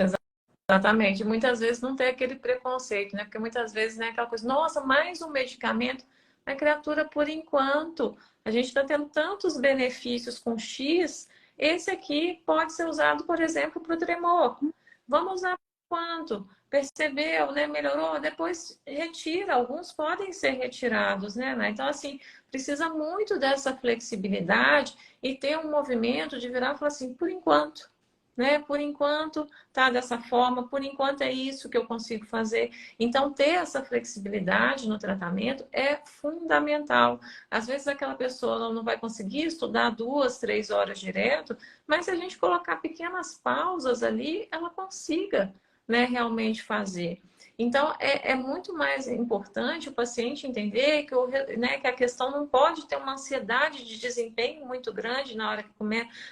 exatamente. Muitas vezes não tem aquele preconceito, né? Porque muitas vezes, né, aquela coisa, nossa, mais um medicamento. A criatura, por enquanto, a gente está tendo tantos benefícios com X, esse aqui pode ser usado, por exemplo, para o tremor. Vamos usar quanto? Percebeu, né? Melhorou, depois retira. Alguns podem ser retirados, né? Então, assim, precisa muito dessa flexibilidade e ter um movimento de virar e falar assim, por enquanto, né? Por enquanto tá dessa forma, por enquanto é isso que eu consigo fazer. Então, ter essa flexibilidade no tratamento é fundamental. Às vezes aquela pessoa não vai conseguir estudar 2, 3 horas direto, mas se a gente colocar pequenas pausas ali, ela consiga, né, realmente fazer. Então, é muito mais importante o paciente entender que, né, que a questão não pode ter uma ansiedade de desempenho muito grande na hora que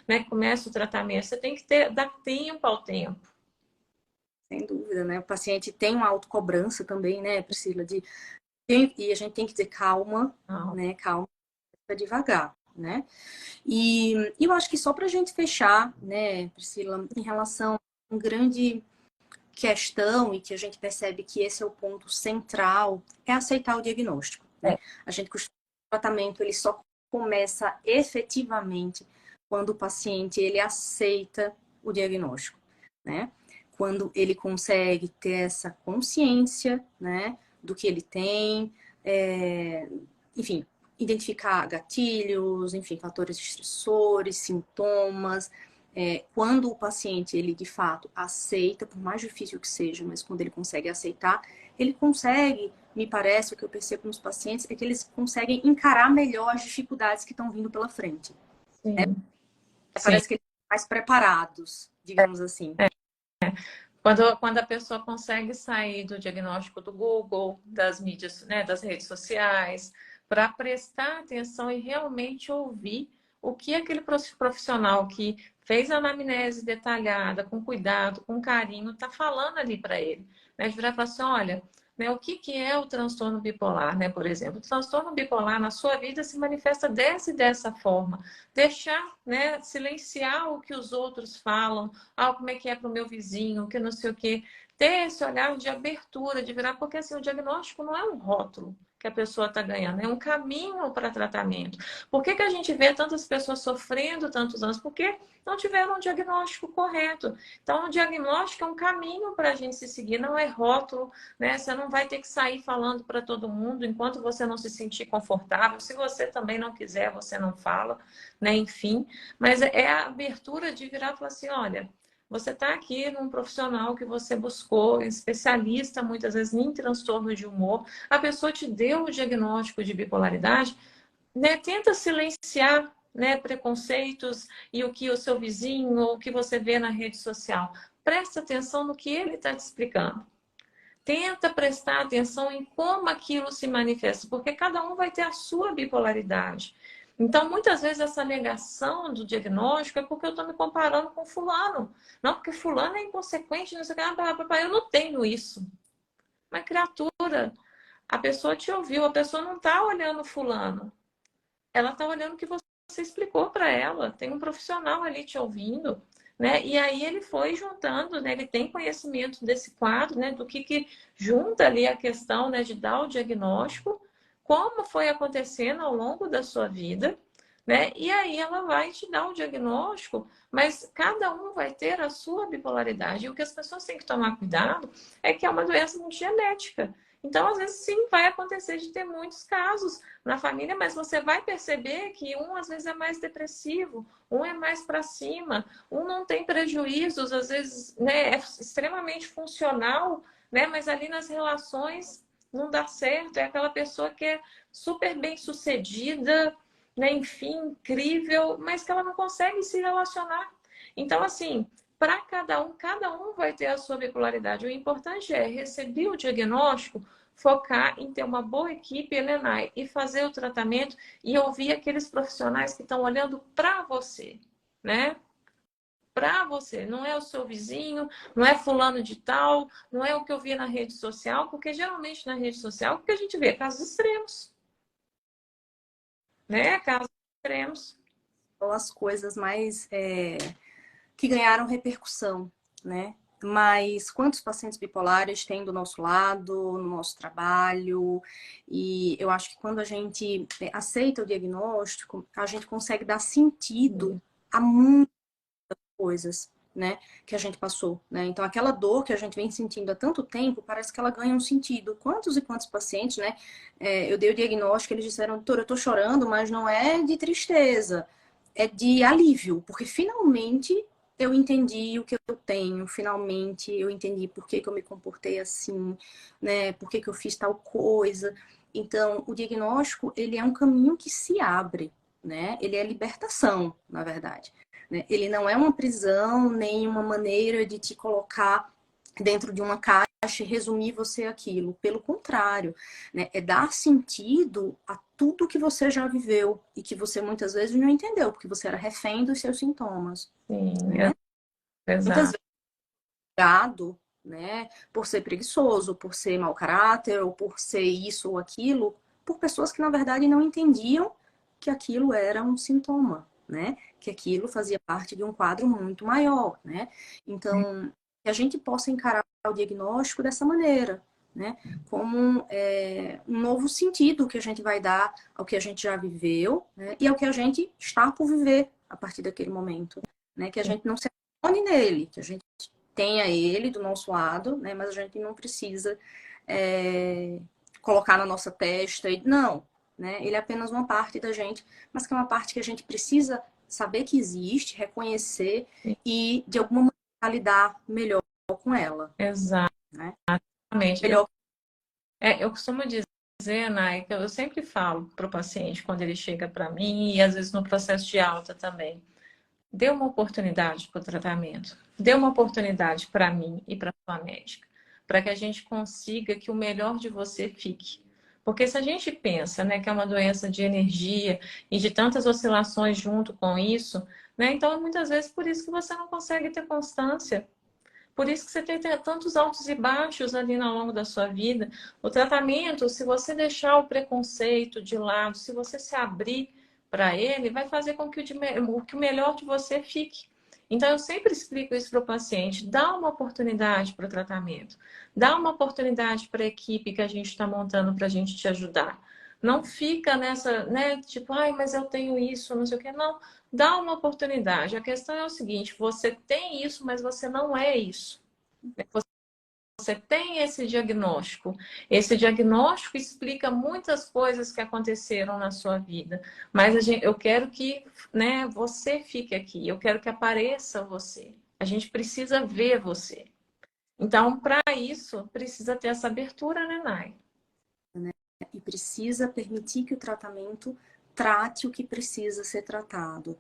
né, começa o tratamento. Você tem que dar tempo ao tempo. Sem dúvida, né? O paciente tem uma autocobrança também, né, Priscila? E a gente tem que ter calma, né? Calma, devagar, né? E eu acho que só para a gente fechar, né, Priscila, em relação a uma grande questão e que a gente percebe que esse é o ponto central, é aceitar o diagnóstico, né? A gente costuma o tratamento ele só começa efetivamente quando o paciente ele aceita o diagnóstico, né? Quando ele consegue ter essa consciência, né, do que ele tem, enfim, identificar gatilhos, enfim, fatores estressores, sintomas. Quando o paciente, ele de fato aceita, por mais difícil que seja, mas quando ele consegue aceitar, ele consegue, me parece, o que eu percebo nos pacientes, é que eles conseguem encarar melhor as dificuldades que estão vindo pela frente. Sim. Né? Parece que eles estão mais preparados, digamos assim. Quando a pessoa consegue sair do diagnóstico do Google, das mídias, né, das redes sociais, para prestar atenção e realmente ouvir o que aquele profissional que fez a anamnese detalhada, com cuidado, com carinho, está falando ali para ele. Né? De virar e falar assim, olha, né, o que é o transtorno bipolar, né, por exemplo? O transtorno bipolar na sua vida se manifesta dessa e dessa forma. Deixar, né, silenciar o que os outros falam, como é que é para o meu vizinho, que não sei o quê. Ter esse olhar de abertura, de virar, porque assim, o diagnóstico não é um rótulo que a pessoa está ganhando, é um caminho para tratamento. Por que a gente vê tantas pessoas sofrendo tantos anos? Porque não tiveram um diagnóstico correto. Então, o diagnóstico é um caminho para a gente se seguir, não é rótulo, né? Você não vai ter que sair falando para todo mundo enquanto você não se sentir confortável. Se você também não quiser, você não fala, né? Enfim, mas é a abertura de virar e falar assim, olha, você está aqui num profissional que você buscou, especialista muitas vezes em transtorno de humor, a pessoa te deu o diagnóstico de bipolaridade, né? Tenta silenciar né, preconceitos e o que o seu vizinho ou o que você vê na rede social. Presta atenção no que ele está te explicando. Tenta prestar atenção em como aquilo se manifesta, porque cada um vai ter a sua bipolaridade. Então, muitas vezes, essa negação do diagnóstico é porque eu estou me comparando com fulano. Não, porque fulano é inconsequente, não sei o que. Eu não tenho isso. Mas, criatura, a pessoa te ouviu, a pessoa não está olhando fulano. Ela está olhando o que você explicou para ela. Tem um profissional ali te ouvindo. Né? E aí ele foi juntando, né? Ele tem conhecimento desse quadro, né? Do que junta ali a questão, né? De dar o diagnóstico, como foi acontecendo ao longo da sua vida, né? E aí ela vai te dar o diagnóstico, mas cada um vai ter a sua bipolaridade. E o que as pessoas têm que tomar cuidado é que é uma doença muito genética. Então, às vezes, sim, vai acontecer de ter muitos casos na família, mas você vai perceber que um, às vezes, é mais depressivo, um é mais para cima, um não tem prejuízos, às vezes, né, é extremamente funcional, né, mas ali nas relações não dá certo. É aquela pessoa que é super bem sucedida, né, enfim, incrível, mas que ela não consegue se relacionar. Então, assim, para cada um vai ter a sua bipolaridade. O importante é receber o diagnóstico, focar em ter uma boa equipe, Elenai, e fazer o tratamento e ouvir aqueles profissionais que estão olhando para você, né? Para você, não é o seu vizinho, não é fulano de tal, não é o que eu vi na rede social, porque geralmente na rede social o que a gente vê? Casos extremos, né? Casos extremos. São as coisas mais que ganharam repercussão, né? Mas quantos pacientes bipolares tem do nosso lado, no nosso trabalho? E eu acho que quando a gente aceita o diagnóstico, a gente consegue dar sentido a muitas coisas, né, que a gente passou, né? Então, aquela dor que a gente vem sentindo há tanto tempo, parece que ela ganha um sentido. Quantos e quantos pacientes, né? Eu dei o diagnóstico, eles disseram, doutora, eu tô chorando, mas não é de tristeza, é de alívio, porque finalmente eu entendi o que eu tenho, finalmente eu entendi por que que eu me comportei assim, né? Por que que eu fiz tal coisa. Então, o diagnóstico, ele é um caminho que se abre, né? Ele é libertação, na verdade. Né? Ele não é uma prisão, nem uma maneira de te colocar dentro de uma caixa e resumir você aquilo. Pelo contrário, né? É dar sentido a tudo que você já viveu e que você muitas vezes não entendeu, porque você era refém dos seus sintomas. Sim, Né? Muitas exato. vezes, gado, né? Por ser preguiçoso, por ser mau caráter, ou por ser isso ou aquilo, por pessoas que na verdade não entendiam que aquilo era um sintoma, né? Que aquilo fazia parte de um quadro muito maior, né? Então, que a gente possa encarar o diagnóstico dessa maneira, né? Como um novo sentido que a gente vai dar ao que a gente já viveu, né? E ao que a gente está por viver a partir daquele momento, né? Que a gente não se abandone nele, que a gente tenha ele do nosso lado, né? Mas a gente não precisa colocar na nossa testa e não, né? Ele é apenas uma parte da gente, mas que é uma parte que a gente precisa saber que existe, reconhecer e de alguma maneira lidar melhor com ela, né? Exatamente. Melhor. Eu costumo dizer, Nai, que eu sempre falo para o paciente quando ele chega para mim e às vezes no processo de alta também. Dê uma oportunidade para o tratamento. Dê uma oportunidade para mim e para a sua médica, para que a gente consiga que o melhor de você fique. Porque se a gente pensa, né, que é uma doença de energia e de tantas oscilações junto com isso, né, então muitas vezes por isso que você não consegue ter constância. Por isso que você tem tantos altos e baixos ali ao longo da sua vida. O tratamento, se você deixar o preconceito de lado, se você se abrir para ele, vai fazer com que que o melhor de você fique. Então, eu sempre explico isso para o paciente: dá uma oportunidade para o tratamento, dá uma oportunidade para a equipe que a gente está montando para a gente te ajudar. Não fica nessa, né, tipo, ai, mas eu tenho isso, não sei o quê. Não, dá uma oportunidade. A questão é o seguinte: você tem isso, mas você não é isso. Você tem esse diagnóstico. Esse diagnóstico explica muitas coisas que aconteceram na sua vida. Mas eu quero que, né, você fique aqui. Eu quero que apareça você. A gente precisa ver você. Então, para isso, precisa ter essa abertura, né, Nai? E precisa permitir que o tratamento trate o que precisa ser tratado.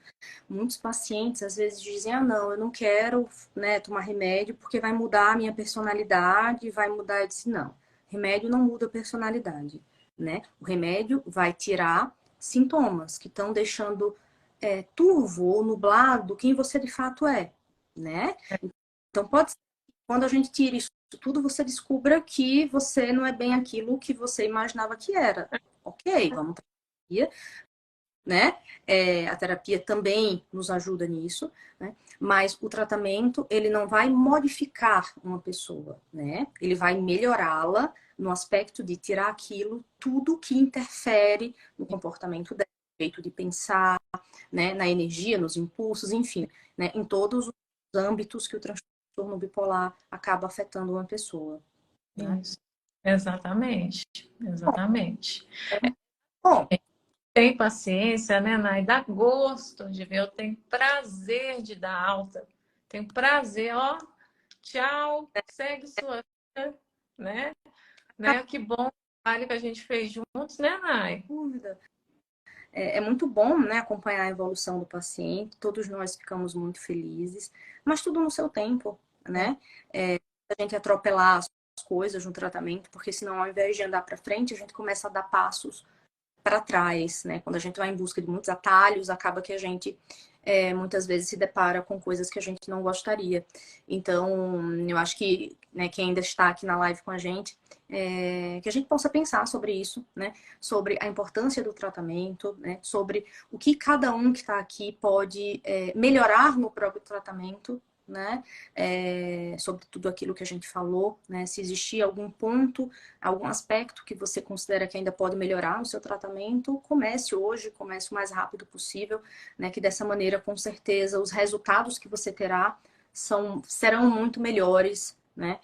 Muitos pacientes às vezes dizem, ah, não, eu não quero, né, tomar remédio porque vai mudar a minha personalidade, vai mudar. Eu disse, não, remédio não muda a personalidade, né? O remédio vai tirar sintomas que estão deixando turvo ou nublado quem você de fato é, né? Então pode ser que quando a gente tira isso tudo, você descubra que você não é bem aquilo que você imaginava que era. Ok, vamos terapia, né? A terapia também nos ajuda nisso, né? Mas o tratamento, ele não vai modificar uma pessoa, né? Ele vai melhorá-la no aspecto de tirar aquilo, tudo que interfere no comportamento dela, no jeito de pensar, né? Na energia, nos impulsos, enfim, né? Em todos os âmbitos que o transtorno bipolar acaba afetando uma pessoa, né? Isso. Exatamente. Exatamente. Bom, Tem paciência, né, Nai? Dá gosto de ver. Eu tenho prazer de dar alta. Tenho prazer, ó. Tchau, segue sua vida, né? Que bom o trabalho que a gente fez juntos, né, Nai? dúvida. É muito bom, né, acompanhar a evolução do paciente, todos nós ficamos muito felizes, mas tudo no seu tempo, né? A gente atropelar as coisas no tratamento, porque senão ao invés de andar para frente, a gente começa a dar passos para trás, né? Quando a gente vai em busca de muitos atalhos, acaba que a gente muitas vezes se depara com coisas que a gente não gostaria. Então, eu acho que, né, quem ainda está aqui na live com a gente, que a gente possa pensar sobre isso, né? Sobre a importância do tratamento, né? Sobre o que cada um que está aqui pode melhorar no próprio tratamento, né? Sobre tudo aquilo que a gente falou, né? Se existir algum ponto, algum aspecto que você considera que ainda pode melhorar no seu tratamento, comece hoje, comece o mais rápido possível, né? Que dessa maneira, com certeza, os resultados que você terá serão muito melhores, né?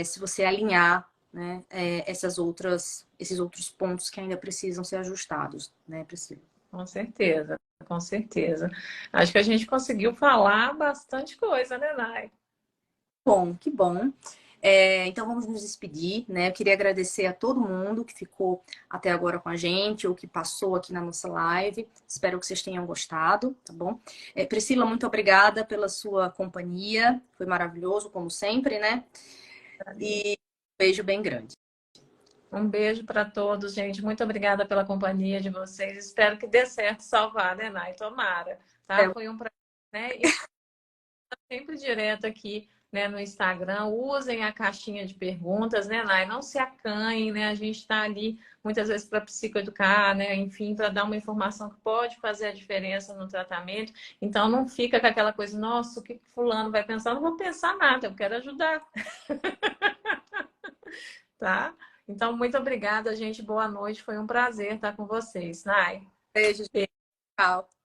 Se você alinhar, né? Esses outros pontos que ainda precisam ser ajustados, né, Priscila? Com certeza, com certeza. Acho que a gente conseguiu falar bastante coisa, né, Nai? Bom, que bom. Então vamos nos despedir, né? Eu queria agradecer a todo mundo que ficou até agora com a gente ou que passou aqui na nossa live. Espero que vocês tenham gostado, tá bom? Priscila, muito obrigada pela sua companhia. Foi maravilhoso, como sempre, né? E um beijo bem grande. Um beijo para todos, gente. Muito obrigada pela companhia de vocês. Espero que dê certo salvar, né, Nai? Tomara, tá? É, Foi um prazer, né? E sempre direto aqui, né, no Instagram. Usem a caixinha de perguntas, né, Nai? Não se acanhem, né? A gente está ali muitas vezes para psicoeducar, né? Enfim, para dar uma informação que pode fazer a diferença no tratamento. Então, não fica com aquela coisa, nossa, o que fulano vai pensar? Eu não vou pensar nada, eu quero ajudar. Tá? Então, muito obrigada, gente. Boa noite. Foi um prazer estar com vocês. Nai. beijo, tchau.